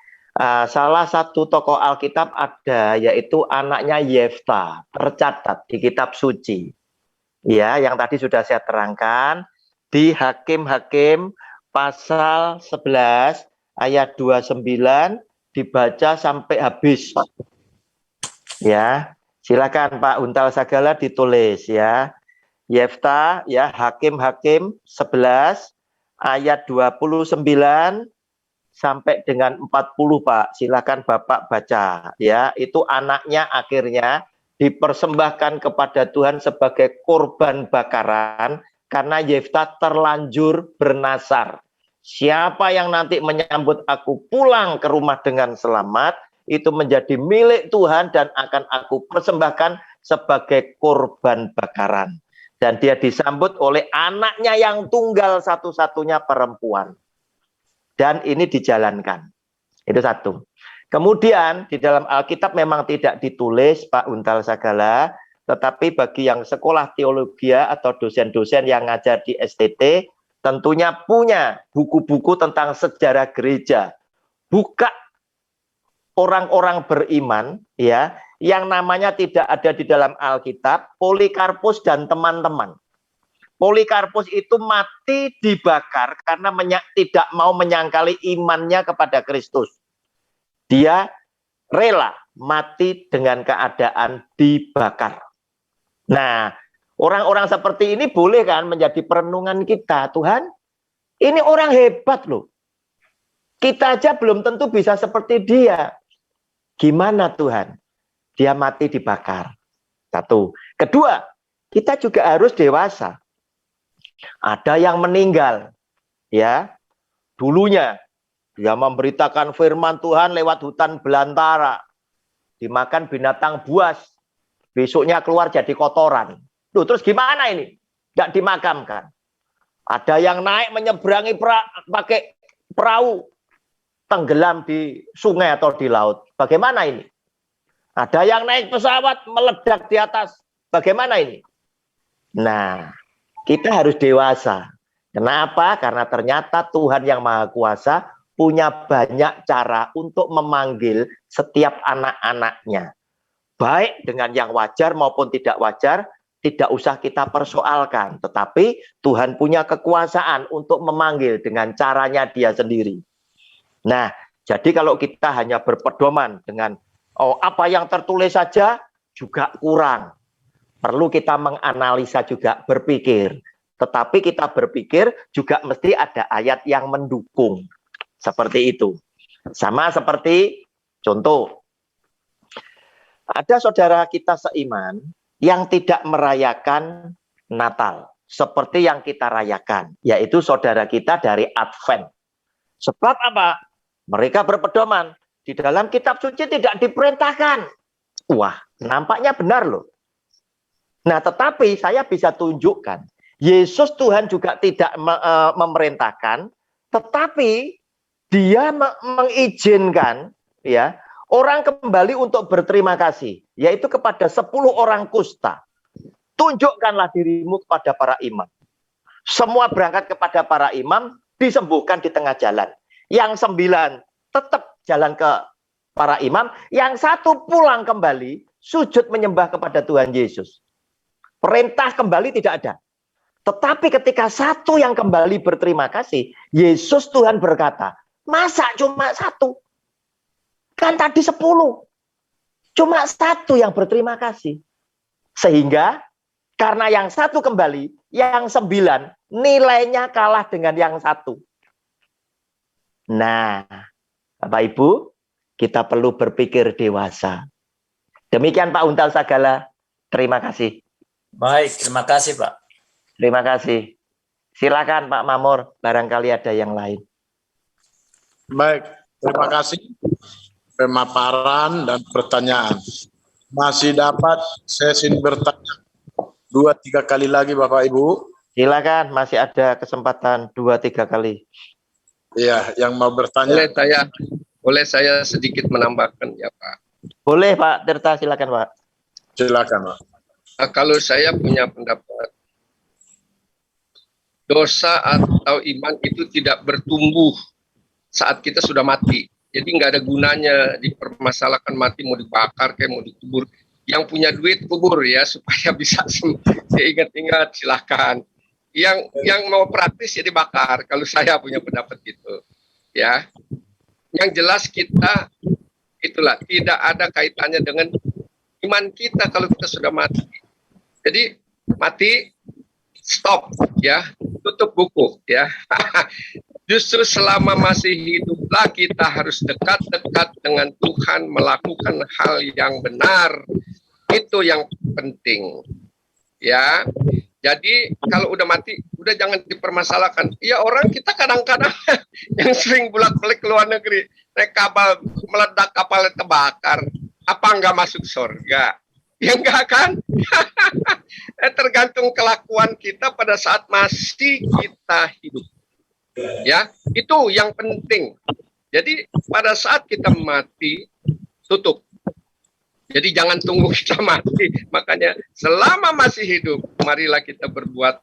Salah satu tokoh Alkitab ada, yaitu anaknya Yefta, tercatat di kitab suci. Ya, yang tadi sudah saya terangkan. Di Hakim-Hakim pasal 11 ayat 29 dibaca sampai habis. Ya, silakan Pak Huntal Sagala ditulis ya. Yefta ya, Hakim-Hakim 11 ayat 29 sampai dengan 40 Pak. Silakan Bapak baca ya. Itu anaknya akhirnya dipersembahkan kepada Tuhan sebagai korban bakaran karena Yefta terlanjur bernasar. Siapa yang nanti menyambut aku pulang ke rumah dengan selamat, itu menjadi milik Tuhan dan akan aku persembahkan sebagai korban bakaran. Dan dia disambut oleh anaknya yang tunggal satu-satunya perempuan. Dan ini dijalankan. Itu satu. Kemudian di dalam Alkitab memang tidak ditulis Pak Huntal Sagala, tetapi bagi yang sekolah teologi atau dosen-dosen yang ngajar di STT, tentunya punya buku-buku tentang sejarah gereja. Buka orang-orang beriman ya yang namanya tidak ada di dalam Alkitab, Polikarpus dan teman-teman. Polikarpus itu mati dibakar karena tidak mau menyangkali imannya kepada Kristus. Dia rela mati dengan keadaan dibakar. Nah, orang-orang seperti ini boleh kan menjadi perenungan kita. Tuhan, ini orang hebat loh. Kita aja belum tentu bisa seperti dia. Gimana Tuhan? Dia mati dibakar. Satu. Kedua, kita juga harus dewasa. Ada yang meninggal. Ya. Dulunya dia memberitakan firman Tuhan lewat hutan belantara. Dimakan binatang buas. Besoknya keluar jadi kotoran. Loh, terus gimana ini? Tidak dimakamkan. Ada yang naik menyeberangi pakai perahu. Tenggelam di sungai atau di laut. Bagaimana ini? Ada yang naik pesawat meledak di atas. Bagaimana ini? Nah, kita harus dewasa. Kenapa? Karena ternyata Tuhan yang Maha Kuasa punya banyak cara untuk memanggil setiap anak-anaknya. Baik dengan yang wajar maupun tidak wajar, tidak usah kita persoalkan. Tetapi Tuhan punya kekuasaan untuk memanggil dengan caranya dia sendiri. Nah, jadi kalau kita hanya berpedoman dengan apa yang tertulis saja juga kurang. Perlu kita menganalisa juga, berpikir. Tetapi kita berpikir juga mesti ada ayat yang mendukung. Seperti itu. Sama seperti contoh. Ada saudara kita seiman yang tidak merayakan Natal. Seperti yang kita rayakan. Yaitu saudara kita dari Advent. Sebab apa? Mereka berpedoman. Di dalam kitab suci tidak diperintahkan. Wah, nampaknya benar loh. Nah, tetapi saya bisa tunjukkan. Yesus Tuhan juga tidak memerintahkan. Tetapi dia mengizinkan ya orang kembali untuk berterima kasih. Yaitu kepada 10 orang kusta. Tunjukkanlah dirimu kepada para imam. Semua berangkat kepada para imam. Disembuhkan di tengah jalan. Yang 9 tetap jalan ke para imam. Yang 1 pulang kembali, sujud menyembah kepada Tuhan Yesus. Perintah kembali tidak ada. Tetapi ketika 1 yang kembali berterima kasih, Yesus Tuhan berkata, masa cuma 1? Kan tadi 10. Cuma 1 yang berterima kasih. Sehingga karena yang 1 kembali, yang 9 nilainya kalah dengan yang 1. Nah, Bapak Ibu, kita perlu berpikir dewasa. Demikian Pak Huntal Sagala. Terima kasih. Baik, terima kasih Pak. Terima kasih. Silakan Pak Mamor, barangkali ada yang lain. Baik, terima kasih. Pemaparan dan pertanyaan. Masih dapat sesi bertanya 2-3 kali lagi Bapak Ibu. Silakan, masih ada kesempatan 2-3 kali. Iya, yang mau bertanya. Boleh saya sedikit menambahkan ya Pak. Boleh Pak Tirta, silakan Pak. Silakan Pak. Kalau saya punya pendapat, dosa atau iman itu tidak bertumbuh saat kita sudah mati. Jadi nggak ada gunanya dipermasalahkan mati, mau dibakar kayak mau dikubur. Yang punya duit kubur ya supaya bisa diingat-ingat, silahkan. Yang mau praktis ya dibakar. Kalau saya punya pendapat gitu, ya. Yang jelas kita itulah tidak ada kaitannya dengan iman kita kalau kita sudah mati. Jadi mati, stop ya, tutup buku ya. Justru selama masih hiduplah kita harus dekat-dekat dengan Tuhan, melakukan hal yang benar. Itu yang penting. Ya. Jadi kalau udah mati, udah jangan dipermasalahkan. Ya orang kita kadang-kadang yang sering bolak-balik ke luar negeri, naik kapal, meledak kapalnya terbakar. Apa enggak masuk surga? Ya enggak kan? Tergantung kelakuan kita pada saat masih kita hidup. Ya, itu yang penting. Jadi pada saat kita mati, tutup. Jadi jangan tunggu kita mati. Makanya selama masih hidup, marilah kita berbuat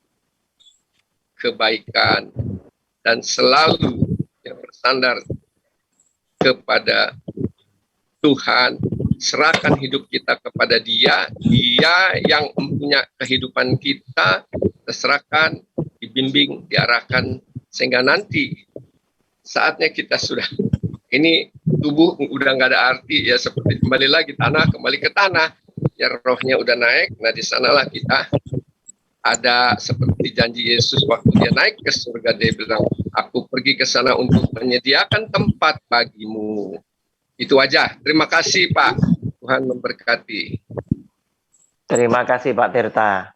kebaikan dan selalu bersandar kepada Tuhan. Serahkan hidup kita kepada Dia. Dia yang mempunyai kehidupan kita. Serahkan, dibimbing, diarahkan sehingga nanti saatnya kita sudah ini tubuh udah nggak ada arti ya, seperti kembali lagi tanah, kembali ke tanah ya, rohnya udah naik. Nah di sanalah kita ada seperti janji Yesus waktu dia naik ke surga, dia bilang, aku pergi ke sana untuk menyediakan tempat bagimu. Itu aja. Terima kasih Pak, Tuhan memberkati. Terima kasih Pak Tirta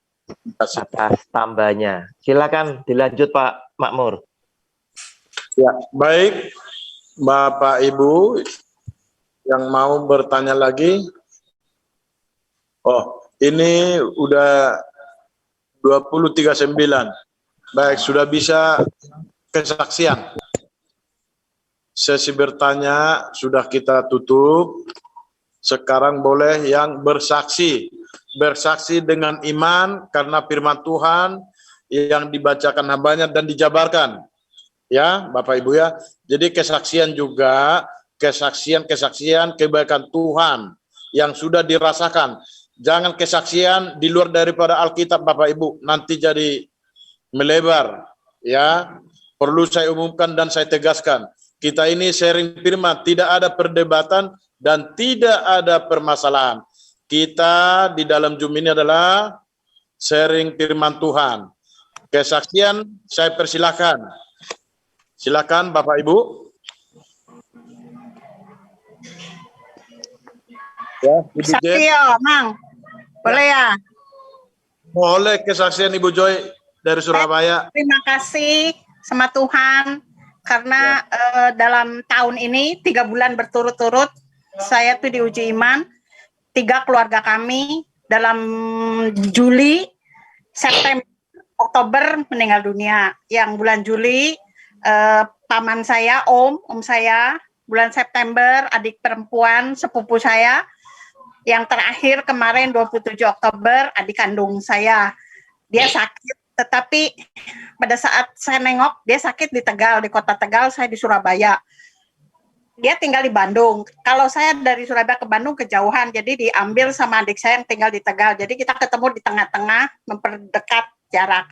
atas tambahnya. Silakan dilanjut Pak Makmur. Ya, baik. Bapak Ibu yang mau bertanya lagi. Oh, ini udah 20.39. Baik, sudah bisa kesaksian. Sesi bertanya sudah kita tutup. Sekarang boleh yang bersaksi. Bersaksi dengan iman karena firman Tuhan yang dibacakan hambanya dan dijabarkan. Ya, Bapak Ibu ya. Jadi kesaksian juga, kesaksian kebaikan Tuhan yang sudah dirasakan. Jangan kesaksian di luar daripada Alkitab Bapak Ibu, nanti jadi melebar. Ya, perlu saya umumkan dan saya tegaskan. Kita ini sharing firman, tidak ada perdebatan dan tidak ada permasalahan. Kita di dalam Zoom ini adalah sharing firman Tuhan. Kesaksian saya persilakan. Silakan Bapak Ibu. Ya, Ibu Saksi ya, Mang. Boleh ya? Boleh kesaksian Ibu Joy dari Surabaya. Terima kasih sama Tuhan karena dalam tahun ini 3 bulan berturut-turut saya tuh diuji iman. 3 keluarga kami dalam Juli, September, Oktober meninggal dunia. Yang bulan Juli paman saya, om saya, bulan September adik perempuan sepupu saya, yang terakhir kemarin 27 Oktober adik kandung saya. Dia sakit, tetapi pada saat saya nengok dia sakit di Tegal, di kota Tegal, saya di Surabaya. Dia tinggal di Bandung. Kalau saya dari Surabaya ke Bandung kejauhan, jadi diambil sama adik saya yang tinggal di Tegal. Jadi kita ketemu di tengah-tengah, memperdekat jarak.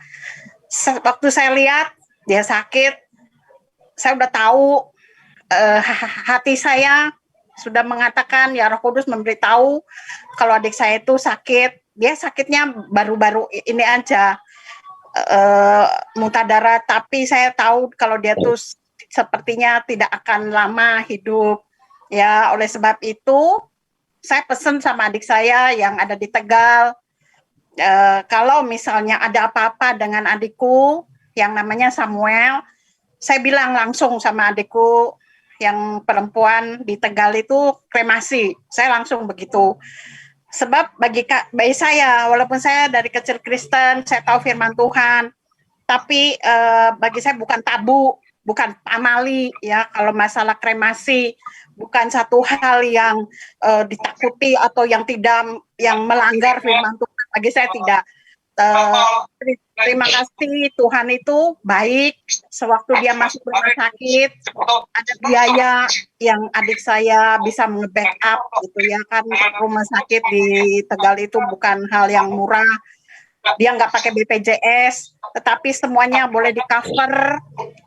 Waktu saya lihat dia sakit, saya udah tahu, hati saya sudah mengatakan, ya Roh Kudus memberitahu kalau adik saya itu sakit. Dia sakitnya baru-baru ini aja, muntah darah, tapi saya tahu kalau dia tuh sepertinya tidak akan lama hidup. Ya, oleh sebab itu saya pesan sama adik saya yang ada di Tegal, kalau misalnya ada apa-apa dengan adikku yang namanya Samuel, saya bilang langsung sama adikku yang perempuan di Tegal itu kremasi. Saya langsung begitu. Sebab bagi saya, walaupun saya dari kecil Kristen, saya tahu firman Tuhan, tapi bagi saya bukan tabu, bukan pamali ya, kalau masalah kremasi bukan satu hal yang ditakuti atau yang melanggar firman Tuhan. Bagi saya tidak. Terima kasih, Tuhan itu baik. Sewaktu dia masuk rumah sakit, ada biaya yang adik saya bisa nge-backup gitu ya kan. Rumah sakit di Tegal itu bukan hal yang murah. dia nggak pakai BPJS, tetapi semuanya boleh di cover,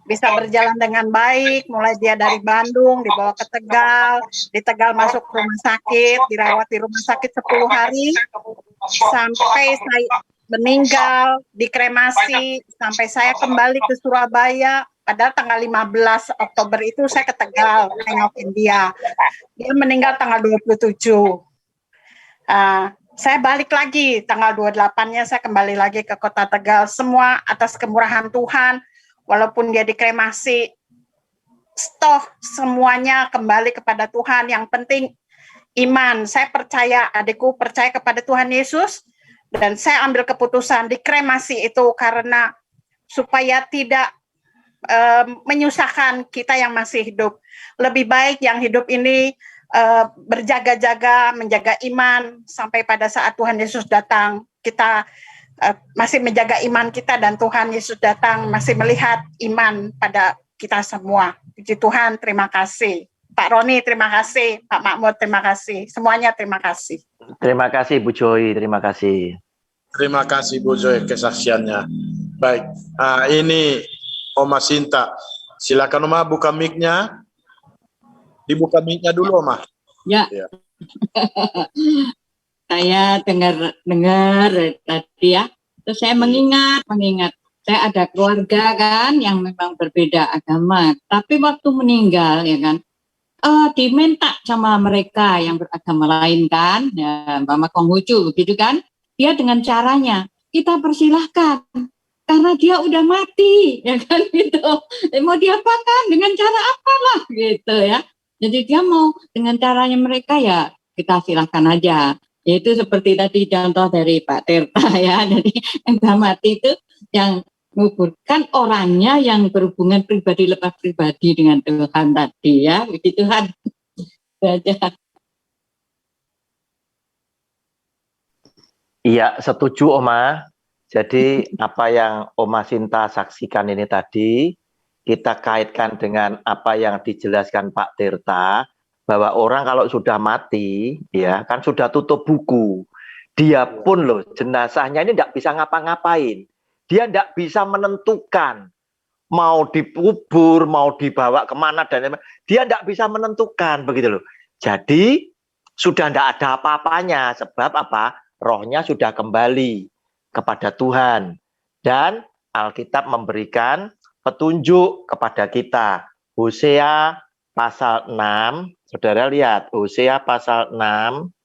bisa berjalan dengan baik, mulai dia dari Bandung, dibawa ke Tegal, di Tegal masuk rumah sakit, dirawat di rumah sakit 10 hari, sampai saya meninggal, dikremasi, sampai saya kembali ke Surabaya, padahal tanggal 15 Oktober itu saya ke Tegal, nengokin dia. Dia meninggal tanggal 27. Saya balik lagi, tanggal 28-nya saya kembali lagi ke kota Tegal, semua atas kemurahan Tuhan, walaupun dia dikremasi, toh semuanya kembali kepada Tuhan, yang penting iman. Saya percaya, adikku percaya kepada Tuhan Yesus, dan saya ambil keputusan dikremasi itu karena supaya tidak menyusahkan kita yang masih hidup. Lebih baik yang hidup ini berjaga-jaga, menjaga iman sampai pada saat Tuhan Yesus datang. Kita masih menjaga iman kita dan Tuhan Yesus datang masih melihat iman pada kita semua. Puji Tuhan, terima kasih. Pak Roni, terima kasih. Pak Makmur, terima kasih. Semuanya terima kasih. Terima kasih Bu Joy, terima kasih. Terima kasih Bu Joy kesaksiannya. Baik, ini Oma Sinta. Silakan Oma buka mic-nya. Dibuka mic-nya dulu Oma. Ya. Ya. Saya dengar tadi ya. Terus saya mengingat. Saya ada keluarga kan yang memang berbeda agama. Tapi waktu meninggal ya kan, diminta sama mereka yang beragama lain kan, ya, Mama Konghucu begitu kan, dia dengan caranya kita persilahkan karena dia udah mati ya kan gitu, mau diapakan dengan cara apalah gitu ya. Jadi dia mau dengan caranya mereka ya kita silahkan aja. Yaitu seperti tadi contoh dari Pak Tirta ya, jadi yang udah mati itu yang menguburkan orangnya yang berhubungan pribadi lepas pribadi dengan Tuhan tadi ya, begitu Tuhan. Iya, setuju Oma. Jadi apa yang Oma Sinta saksikan ini tadi, kita kaitkan dengan apa yang dijelaskan Pak Tirta, bahwa orang kalau sudah mati, ya kan sudah tutup buku. Dia pun loh, jenazahnya ini tidak bisa ngapa-ngapain. Dia tidak bisa menentukan mau dikubur, mau dibawa kemana dan dia tidak bisa menentukan begitu loh. Jadi sudah tidak ada apa-apanya, sebab apa? Rohnya sudah kembali kepada Tuhan, dan Alkitab memberikan petunjuk kepada kita. Hosea pasal 6, saudara lihat Hosea pasal 6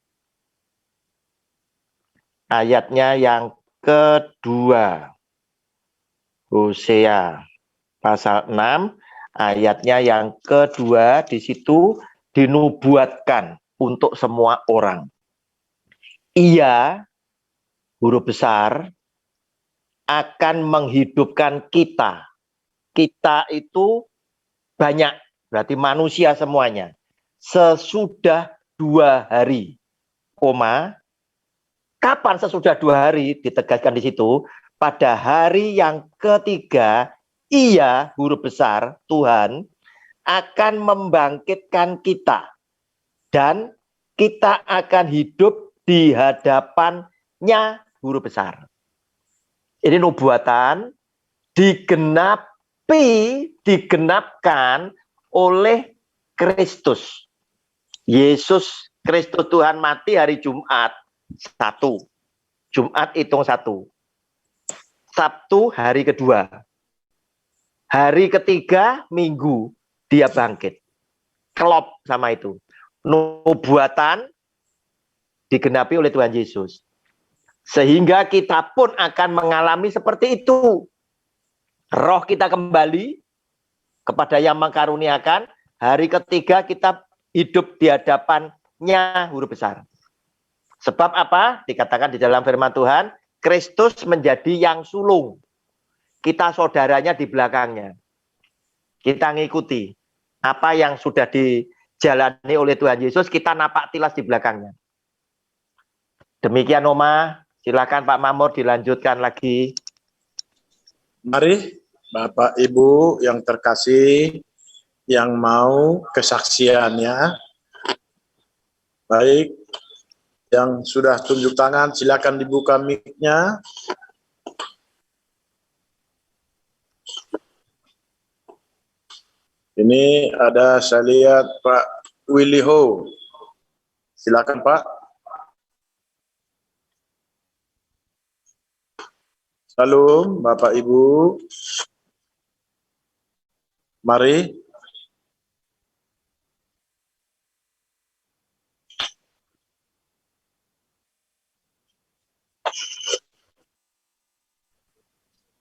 ayatnya yang kedua. Hosea pasal 6 ayatnya yang kedua, di situ dinubuatkan untuk semua orang. Ia, huruf besar, akan menghidupkan kita. Kita itu banyak, berarti manusia semuanya. Sesudah 2 hari. Koma, kapan sesudah 2 hari? Ditegaskan di situ. Pada hari yang ketiga, ia, huruf besar, Tuhan, akan membangkitkan kita. Dan kita akan hidup di hadapannya, huruf besar. Ini nubuatan digenapkan oleh Kristus. Yesus Kristus Tuhan mati hari Jumat 1. Jumat hitung 1. Sabtu hari kedua. Hari ketiga Minggu dia bangkit. Klop sama itu. Nubuatan digenapi oleh Tuhan Yesus. Sehingga kita pun akan mengalami seperti itu. Roh kita kembali kepada yang mengkaruniakan. Hari ketiga kita hidup di hadapannya, huruf besar. Sebab apa? Dikatakan di dalam firman Tuhan, Kristus menjadi yang sulung. Kita saudaranya di belakangnya. Kita ngikuti apa yang sudah dijalani oleh Tuhan Yesus, kita napak tilas di belakangnya. Demikian Oma, silakan Pak Makmur dilanjutkan lagi. Mari Bapak Ibu yang terkasih, yang mau kesaksiannya. Baik, yang sudah tunjuk tangan silakan dibuka mic-nya. Ini ada saya lihat Pak Willy Ho. Silakan Pak. Salam Bapak Ibu. Mari.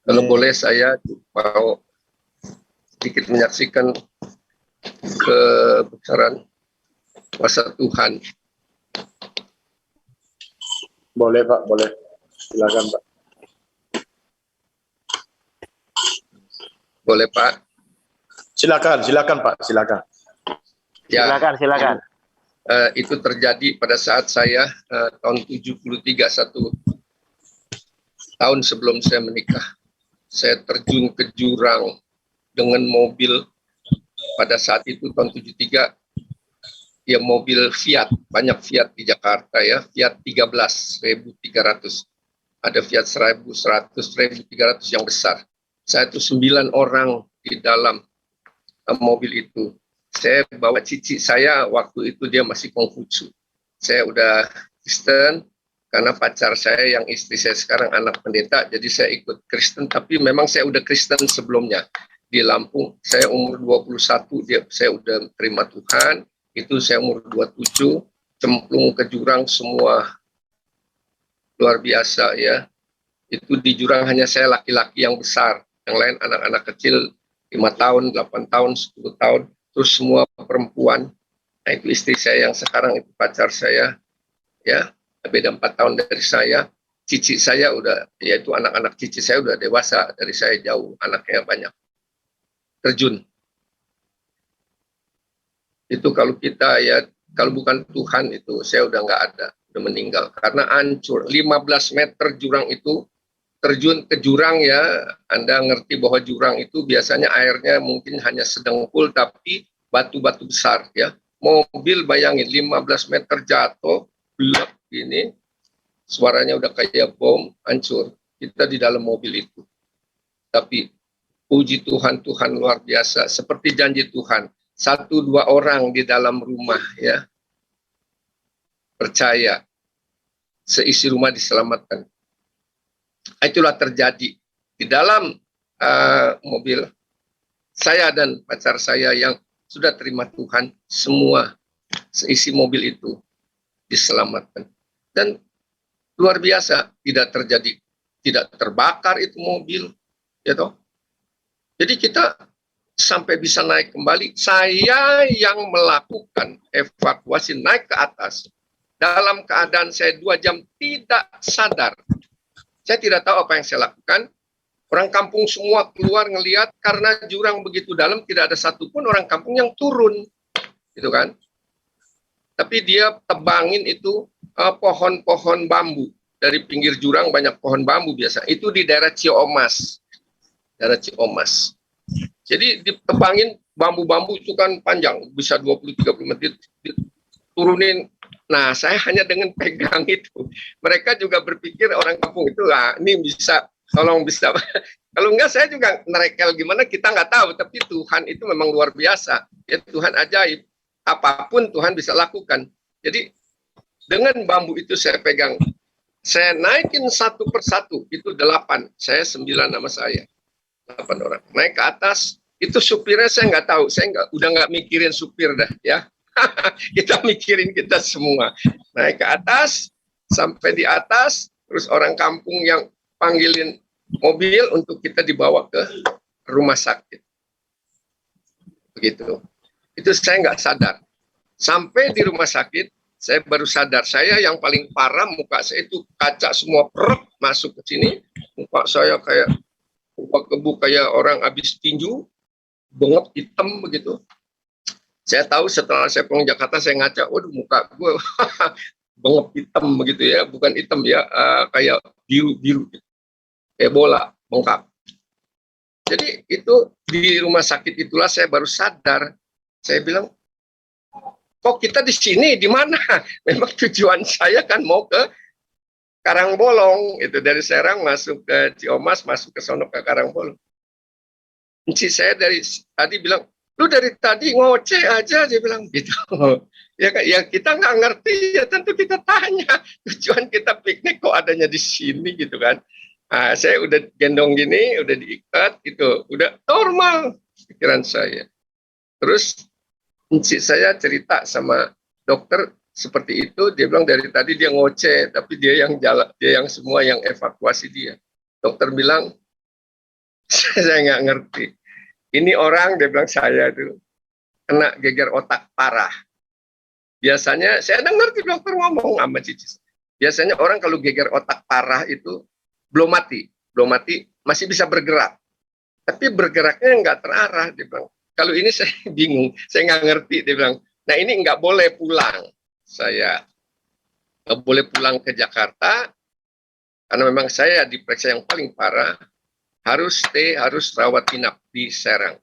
Kalau boleh saya mau sedikit menyaksikan kebesaran kuasa Tuhan. Boleh Pak, boleh. Silakan Pak. Boleh Pak? Silakan Pak, silakan. Ya, Silakan. itu terjadi pada saat saya tahun 73, 1 tahun sebelum saya menikah. Saya terjun ke jurang dengan mobil pada saat itu tahun 73, ya mobil Fiat, banyak Fiat di Jakarta ya, Fiat 13.300, ada Fiat 1.100, 1.300 yang besar. Saya itu 9 orang di dalam mobil itu. Saya bawa cici saya, waktu itu dia masih Konghucu. Saya udah Kristen, karena pacar saya yang istri saya sekarang anak pendeta, jadi saya ikut Kristen, tapi memang saya udah Kristen sebelumnya. Di Lampung, saya umur 21, saya udah terima Tuhan, itu saya umur 27, cemplung ke jurang semua, luar biasa ya. Itu di jurang hanya saya laki-laki yang besar, yang lain anak-anak kecil, 5 tahun, 8 tahun, 10 tahun, terus semua perempuan. Nah itu istri saya yang sekarang itu pacar saya, ya. Beda 4 tahun dari saya. Cici saya udah, yaitu anak-anak cici saya udah dewasa, dari saya jauh, anaknya banyak. Terjun. Itu kalau kita ya, kalau bukan Tuhan itu saya udah nggak ada, udah meninggal. Karena hancur, 15 meter jurang itu, terjun ke jurang ya, Anda ngerti bahwa jurang itu biasanya airnya mungkin hanya sedengkul, tapi batu-batu besar ya. Mobil bayangin 15 meter jatuh, blek ini, suaranya udah kayak bom, hancur. Kita di dalam mobil itu. Tapi puji Tuhan, Tuhan luar biasa. Seperti janji Tuhan, 1-2 orang di dalam rumah ya, percaya, seisi rumah diselamatkan. Itulah terjadi di dalam mobil saya dan pacar saya yang sudah terima Tuhan, semua seisi mobil itu diselamatkan. Dan luar biasa, tidak terjadi, tidak terbakar itu mobil, ya toh. Jadi kita sampai bisa naik kembali. Saya yang melakukan evakuasi naik ke atas dalam keadaan saya 2 jam tidak sadar. Saya tidak tahu apa yang saya lakukan. Orang kampung semua keluar ngelihat, karena jurang begitu dalam tidak ada satupun orang kampung yang turun, gitu kan? Tapi dia tebangin itu pohon-pohon bambu dari pinggir jurang, banyak pohon bambu biasa. Itu di daerah Ciomas, Jadi ditebangin bambu-bambu itu kan panjang, bisa 20-30 menit turunin. Nah, saya hanya dengan pegang itu. Mereka juga berpikir orang kampung itu, ini bisa, tolong bisa. Kalau enggak saya juga nerekel gimana kita nggak tahu. Tapi Tuhan itu memang luar biasa. Ya, Tuhan ajaib. Apapun Tuhan bisa lakukan. Jadi dengan bambu itu saya pegang. Saya naikin 1 persatu. Itu 8. Saya 9 nama saya. 8 orang. Naik ke atas. Itu supirnya saya nggak tahu. Saya udah nggak mikirin supir dah ya. Kita mikirin kita semua. Naik ke atas. Sampai di atas. Terus orang kampung yang panggilin mobil untuk kita dibawa ke rumah sakit. Begitu. Itu saya nggak sadar. Sampai di rumah sakit, saya baru sadar. Saya yang paling parah, muka saya itu kaca semua masuk ke sini. Muka saya kayak kebu kayak orang habis tinju, bengep hitam begitu. Saya tahu setelah saya pulang Jakarta, saya ngaca, waduh muka gue bengep hitam begitu ya, bukan hitam ya, kayak biru-biru, kayak bola, bengkak. Jadi itu di rumah sakit itulah saya baru sadar. Saya bilang, kok kita di sini, di mana? Memang tujuan saya kan mau ke Karangbolong, itu dari Serang masuk ke Ciomas, masuk ke sono ke Karangbolong. Kunci saya dari tadi bilang, Lu dari tadi ngoceh aja, dia bilang gitu. Ya kita nggak ngerti, ya tentu kita tanya. Tujuan kita piknik kok adanya di sini gitu kan. Nah, saya udah gendong gini, udah diikat gitu, udah normal pikiran saya. Terus saya cerita sama dokter seperti itu, dia bilang dari tadi dia ngoceh, tapi dia yang jalan, dia yang semua yang evakuasi dia. Dokter bilang, saya nggak ngerti. Ini orang, dia bilang saya tuh kena geger otak parah. Biasanya saya dengar di dokter ngomong sama Cici. Biasanya orang kalau geger otak parah itu belum mati masih bisa bergerak, tapi bergeraknya nggak terarah. Dia bilang, kalau ini saya bingung, saya nggak ngerti. Dia bilang, nah ini nggak boleh pulang, saya nggak boleh pulang ke Jakarta karena memang saya diperiksa yang paling parah, harus stay, harus rawat inap di Serang.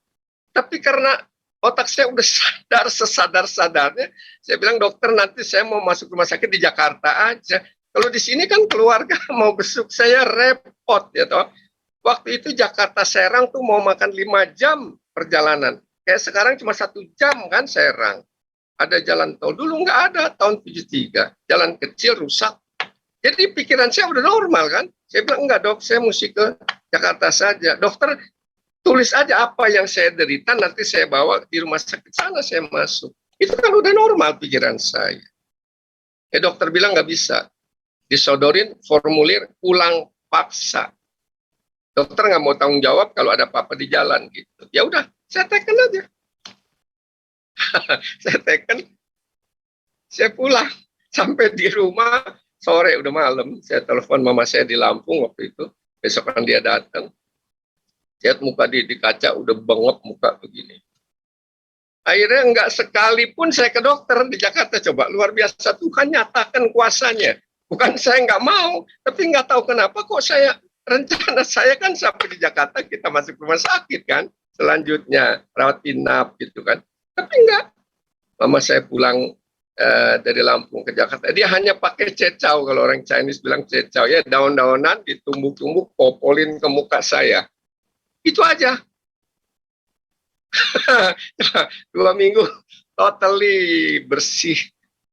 Tapi karena otak saya udah sadar sesadar-sadarnya, saya bilang, dokter nanti saya mau masuk rumah sakit di Jakarta aja. Kalau di sini kan keluarga mau besuk saya repot ya toh. Waktu itu Jakarta Serang tuh mau makan 5 jam perjalanan. Kayak sekarang cuma 1 jam kan Serang. Ada jalan tol, dulu nggak ada tahun 73. Jalan kecil rusak. Jadi pikiran saya udah normal kan. Saya bilang, enggak dok, saya mesti ke Jakarta saja. Dokter, tulis aja apa yang saya derita, nanti saya bawa di rumah sakit sana, saya masuk. Itu kan udah normal pikiran saya. Dokter bilang nggak bisa. Disodorin formulir pulang paksa. Dokter nggak mau tanggung jawab kalau ada apa-apa di jalan gitu. Ya udah, saya teken aja. Saya teken, saya pulang. Sampai di rumah, sore udah malam. Saya telepon mama saya di Lampung waktu itu. Besokan dia datang. Lihat muka dia di kaca, udah bengep muka begini. Akhirnya nggak sekalipun saya ke dokter di Jakarta. Coba, luar biasa, Tuhan nyatakan kuasanya. Bukan saya nggak mau, tapi nggak tahu kenapa kok saya, rencana saya kan sampai di Jakarta kita masuk rumah sakit kan, selanjutnya rawat inap gitu kan. Tapi enggak, mama saya pulang dari Lampung ke Jakarta, dia hanya pakai cecau, kalau orang Chinese bilang cecau, ya daun-daunan ditumbuk-tumbuk, popolin ke muka saya. Itu aja. 2 minggu totally bersih,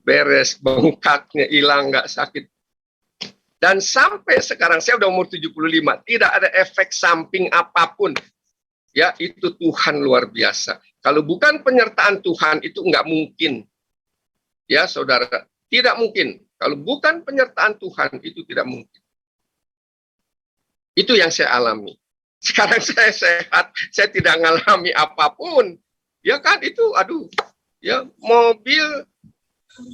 beres, bengkaknya hilang, nggak sakit. Dan sampai sekarang saya udah umur 75, tidak ada efek samping apapun. Ya, itu Tuhan luar biasa. Kalau bukan penyertaan Tuhan itu nggak mungkin. Ya, saudara, tidak mungkin. Kalau bukan penyertaan Tuhan itu tidak mungkin. Itu yang saya alami. Sekarang saya sehat, saya tidak mengalami apapun. Ya kan, itu aduh. Ya, mobil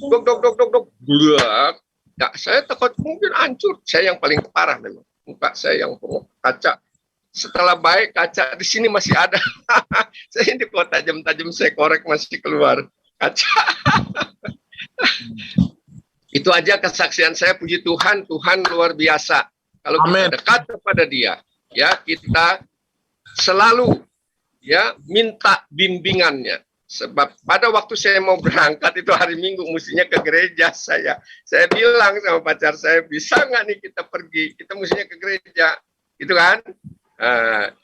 dok, blak. Nah, saya takut mobil hancur. Saya yang paling parah memang. Muka saya yang kaca. Setelah baik, kaca di sini masih ada. Saya ini kok tajam-tajam saya korek masih keluar kaca. Itu aja kesaksian saya, puji Tuhan. Tuhan luar biasa. Kalau kita dekat kepada Dia, ya kita selalu ya minta bimbingannya. Sebab pada waktu saya mau berangkat itu hari Minggu, mestinya ke gereja saya bilang sama pacar saya, bisa nggak nih kita pergi, kita mestinya ke gereja, gitu kan?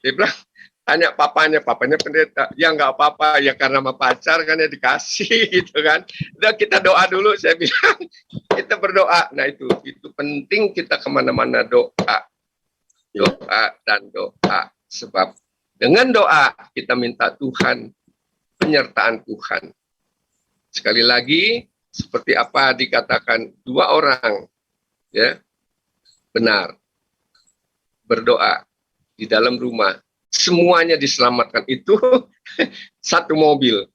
Dia bilang, tanya papanya pendeta, ya nggak apa-apa, ya karena sama pacar kan ya dikasih, gitu kan? Udah kita doa dulu, saya bilang, kita berdoa. Nah itu penting, kita kemana-mana doa dan doa, sebab dengan doa kita minta Tuhan, penyertaan Tuhan. Sekali lagi, seperti apa dikatakan 2 orang, ya, benar, berdoa di dalam rumah, semuanya diselamatkan. Itu 1 mobil,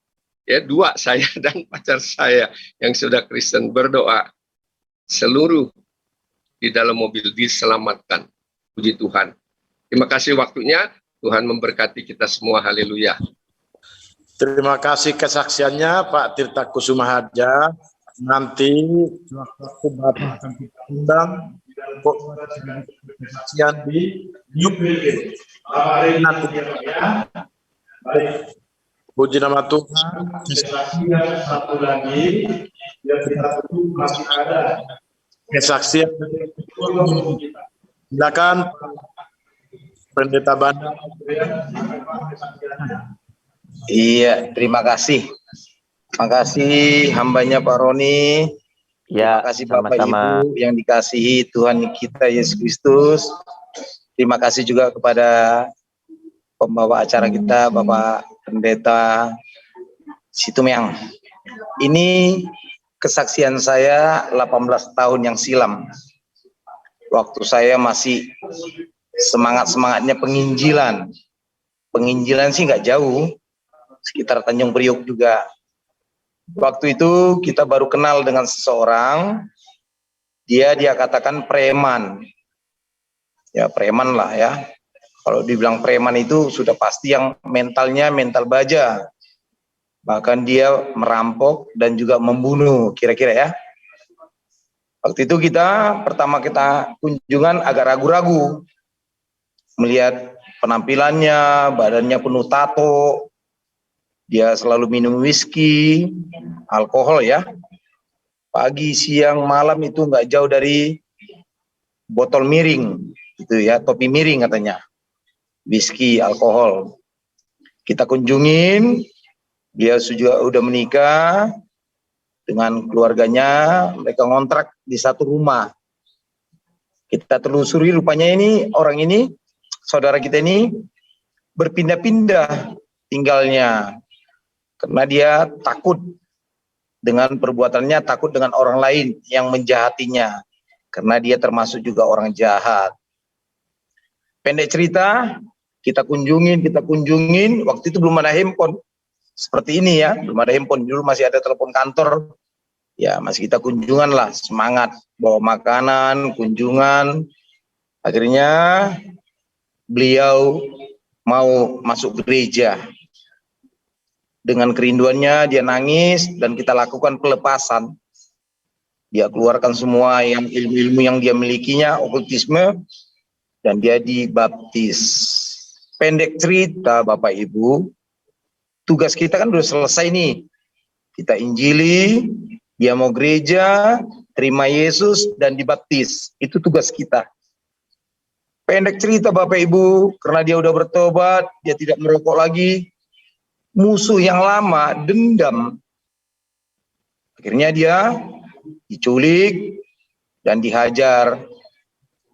ya, 2 saya dan pacar saya yang sudah Kristen berdoa, seluruh di dalam mobil diselamatkan. Puji Tuhan. Terima kasih waktunya. Tuhan memberkati kita semua. Haleluya. Terima kasih kesaksiannya Pak Tirta Kusuma Harja. Nanti waktu Bapak akan kita undang kesaksian di UPD. Nanti ya. Baik. Puji nama Tuhan. Kesaksian satu lagi yang kita tunggu masih ada. Kesaksian silakan Pendeta Bandar. Iya, terima kasih. Terima kasih hambanya Pak Roni. Terima Ya, kasih Bapak sama-sama. Ibu yang dikasihi Tuhan kita Yesus Kristus. Terima kasih juga kepada pembawa acara kita, Bapak Pendeta Situmeang. Ini kesaksian saya 18 tahun yang silam. Waktu saya masih semangat-semangatnya penginjilan. Penginjilan sih nggak jauh, sekitar Tanjung Priok juga. Waktu itu kita baru kenal dengan seseorang, dia katakan preman. Ya preman lah ya. Kalau dibilang preman itu sudah pasti yang mentalnya mental baja. Bahkan dia merampok dan juga membunuh kira-kira ya. Waktu itu pertama kita kunjungan agak ragu-ragu. Melihat penampilannya, badannya penuh tato. Dia selalu minum whisky, alkohol ya. Pagi, siang, malam itu nggak jauh dari botol miring. Itu ya, topi miring katanya. Whisky, alkohol. Kita kunjungin, dia juga udah menikah dengan keluarganya, mereka ngontrak di satu rumah. Kita telusuri rupanya orang ini, saudara kita ini berpindah-pindah tinggalnya. Karena dia takut dengan perbuatannya, takut dengan orang lain yang menjahatinya. Karena dia termasuk juga orang jahat. Pendek cerita, kita kunjungin, waktu itu belum ada handphone. Seperti ini ya, belum ada handphone, dulu masih ada telepon kantor. Ya, masih kita kunjungan lah, semangat, bawa makanan, kunjungan. Akhirnya beliau mau masuk gereja. Dengan kerinduannya dia nangis dan kita lakukan pelepasan. Dia keluarkan semua yang ilmu-ilmu yang dia milikinya, okultisme, dan dia dibaptis. Pendek cerita Bapak Ibu, tugas kita kan udah selesai nih. Kita injili, dia mau gereja, terima Yesus dan dibaptis. Itu tugas kita. Pendek cerita Bapak Ibu, karena dia udah bertobat, dia tidak merokok lagi. Musuh yang lama dendam. Akhirnya dia diculik dan dihajar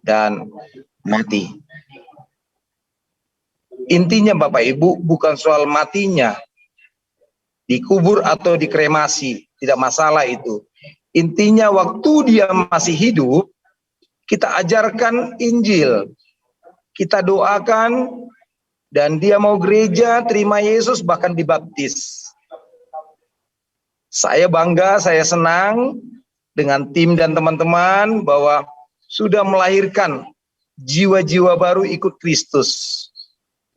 dan mati. Intinya Bapak Ibu bukan soal matinya, dikubur atau dikremasi, tidak masalah itu. Intinya waktu dia masih hidup, kita ajarkan Injil, kita doakan, dan dia mau gereja, terima Yesus, bahkan dibaptis. Saya bangga, saya senang dengan tim dan teman-teman bahwa sudah melahirkan jiwa-jiwa baru ikut Kristus.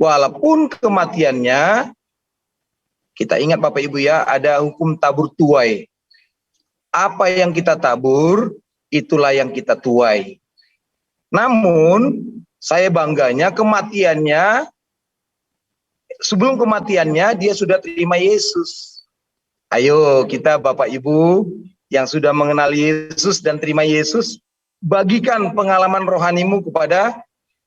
Walaupun kematiannya, kita ingat Bapak Ibu ya, ada hukum tabur tuai. Apa yang kita tabur, itulah yang kita tuai. Namun, saya bangganya kematiannya, sebelum kematiannya dia sudah terima Yesus. Ayo kita Bapak Ibu yang sudah mengenal Yesus dan terima Yesus, bagikan pengalaman rohanimu kepada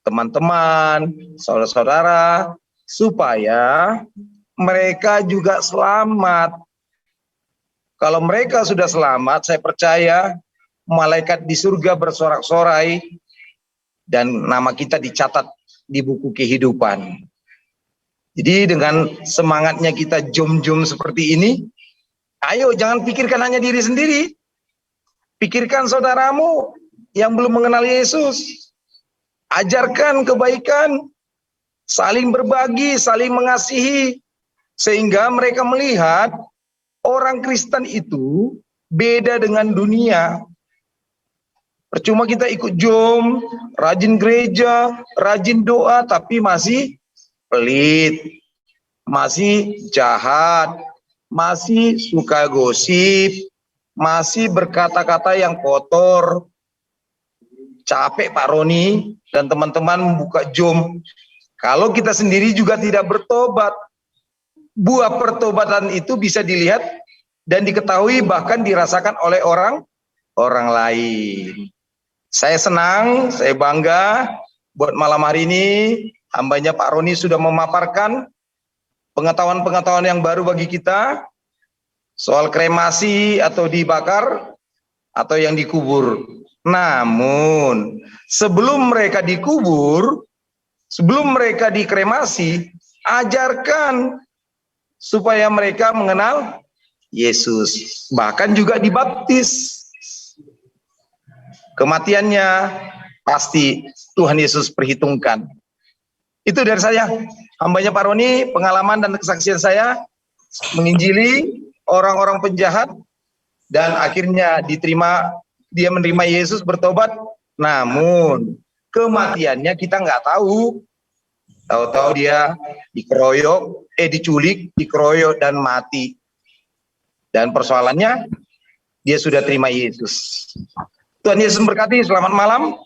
teman-teman, saudara-saudara, supaya mereka juga selamat. Kalau mereka sudah selamat, saya percaya malaikat di surga bersorak-sorai dan nama kita dicatat di buku kehidupan. Jadi dengan semangatnya kita jom-jom seperti ini, ayo jangan pikirkan hanya diri sendiri. Pikirkan saudaramu yang belum mengenal Yesus. Ajarkan kebaikan, saling berbagi, saling mengasihi, sehingga mereka melihat orang Kristen itu beda dengan dunia. Percuma kita ikut jom, rajin gereja, rajin doa, tapi masih pelit, masih jahat, masih suka gosip, masih berkata-kata yang kotor. Capek Pak Roni dan teman-teman membuka jom. Kalau kita sendiri juga tidak bertobat, buah pertobatan itu bisa dilihat dan diketahui bahkan dirasakan oleh orang lain. Saya senang, saya bangga buat malam hari ini hambanya Pak Roni sudah memaparkan pengetahuan-pengetahuan yang baru bagi kita soal kremasi atau dibakar atau yang dikubur. Namun, sebelum mereka dikubur, sebelum mereka dikremasi, ajarkan supaya mereka mengenal Yesus. Bahkan juga dibaptis. Kematiannya pasti Tuhan Yesus perhitungkan. Itu dari saya, hambanya Pak Roni, pengalaman dan kesaksian saya menginjili orang-orang penjahat, dan akhirnya dia menerima Yesus, bertobat. Namun kematiannya kita nggak tahu. Tahu-tahu dia dikeroyok, diculik, dikeroyok dan mati. Dan persoalannya dia sudah terima Yesus. Tuhan Yesus memberkati. Selamat malam.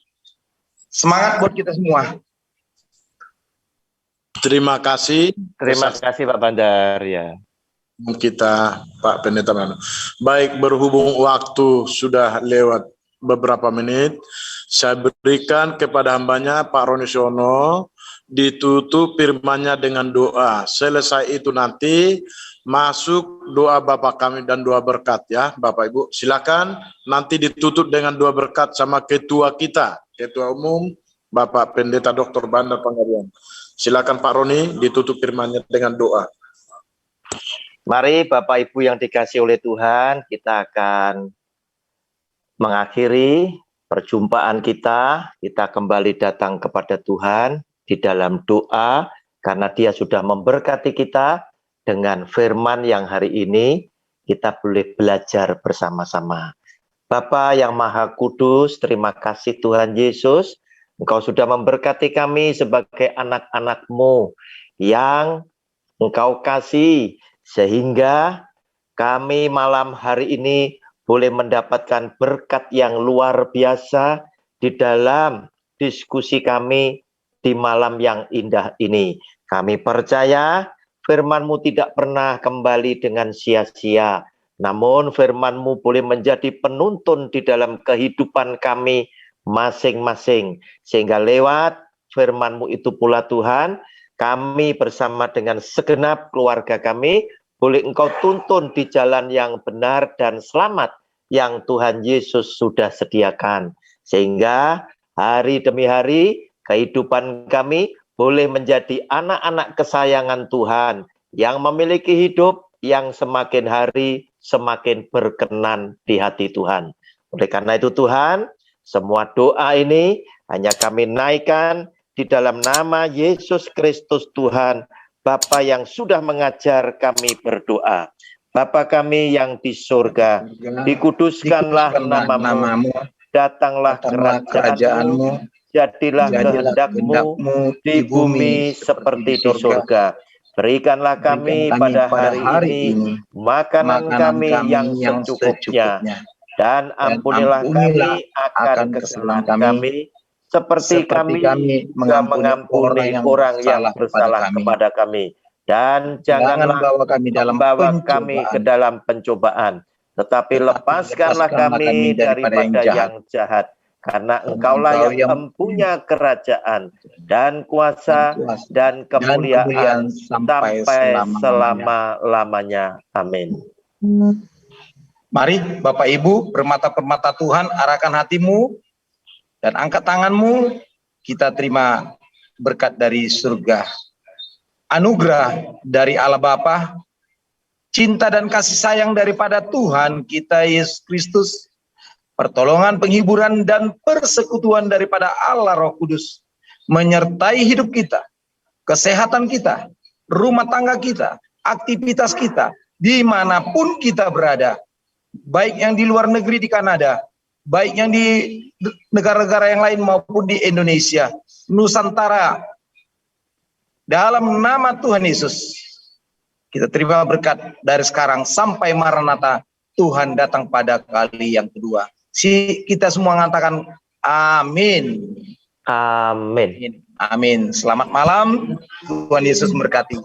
Semangat buat kita semua. Terima kasih. Terima kasih Pak Bandar ya. Kita Pak Pendeta Mano. Baik, berhubung waktu sudah lewat beberapa menit, saya berikan kepada hambanya Pak Roni Siono ditutup firman-Nya dengan doa. Selesai itu nanti masuk doa Bapak kami dan doa berkat ya Bapak Ibu. Silakan nanti ditutup dengan doa berkat sama ketua kita, ketua umum Bapak Pendeta Dr. Bandar Pangarian. Silakan Pak Roni ditutup firman-Nya dengan doa. Mari Bapak Ibu yang dikasihi oleh Tuhan, kita akan mengakhiri perjumpaan kita. Kita kembali datang kepada Tuhan di dalam doa, karena Dia sudah memberkati kita dengan firman yang hari ini kita boleh belajar bersama-sama. Bapa yang Maha Kudus, terima kasih Tuhan Yesus, Engkau sudah memberkati kami sebagai anak-anak-Mu yang Engkau kasih, sehingga kami malam hari ini boleh mendapatkan berkat yang luar biasa di dalam diskusi kami di malam yang indah ini. Kami percaya firman-Mu tidak pernah kembali dengan sia-sia, namun firman-Mu boleh menjadi penuntun di dalam kehidupan kami masing-masing, sehingga lewat firman-Mu itu pula Tuhan, kami bersama dengan segenap keluarga kami boleh Engkau tuntun di jalan yang benar dan selamat yang Tuhan Yesus sudah sediakan, sehingga hari demi hari kehidupan kami boleh menjadi anak-anak kesayangan Tuhan yang memiliki hidup yang semakin hari semakin berkenan di hati Tuhan. Oleh karena itu Tuhan, semua doa ini hanya kami naikkan di dalam nama Yesus Kristus Tuhan, Bapa yang sudah mengajar kami berdoa. Bapa kami yang di surga, dikuduskanlah namamu, datanglah kerajaanmu, jadilah kehendak-Mu di bumi seperti di surga. Berikanlah kami pada hari ini makanan kami yang secukupnya, dan ampunilah kami akan kesalahan kami, seperti kami juga mengampuni orang yang bersalah kepada kami. Dan janganlah membawa kami ke dalam pencobaan, tetapi lepaskanlah kami daripada yang jahat. Karena Engkaulah yang mempunyai kerajaan dan kuasa dan kemuliaan sampai selama-lamanya. Amin. Mari Bapak Ibu, permata-permata Tuhan, arahkan hatimu dan angkat tanganmu. Kita terima berkat dari surga, anugerah dari Allah Bapa, cinta dan kasih sayang daripada Tuhan kita Yesus Kristus, pertolongan, penghiburan, dan persekutuan daripada Allah Roh Kudus menyertai hidup kita, kesehatan kita, rumah tangga kita, aktivitas kita, dimanapun kita berada, baik yang di luar negeri di Kanada, baik yang di negara-negara yang lain maupun di Indonesia, Nusantara. Dalam nama Tuhan Yesus, kita terima berkat dari sekarang sampai Maranatha, Tuhan datang pada kali yang kedua. Kita semua mengatakan amin. Amin. Amin. Selamat malam. Tuhan Yesus memberkati.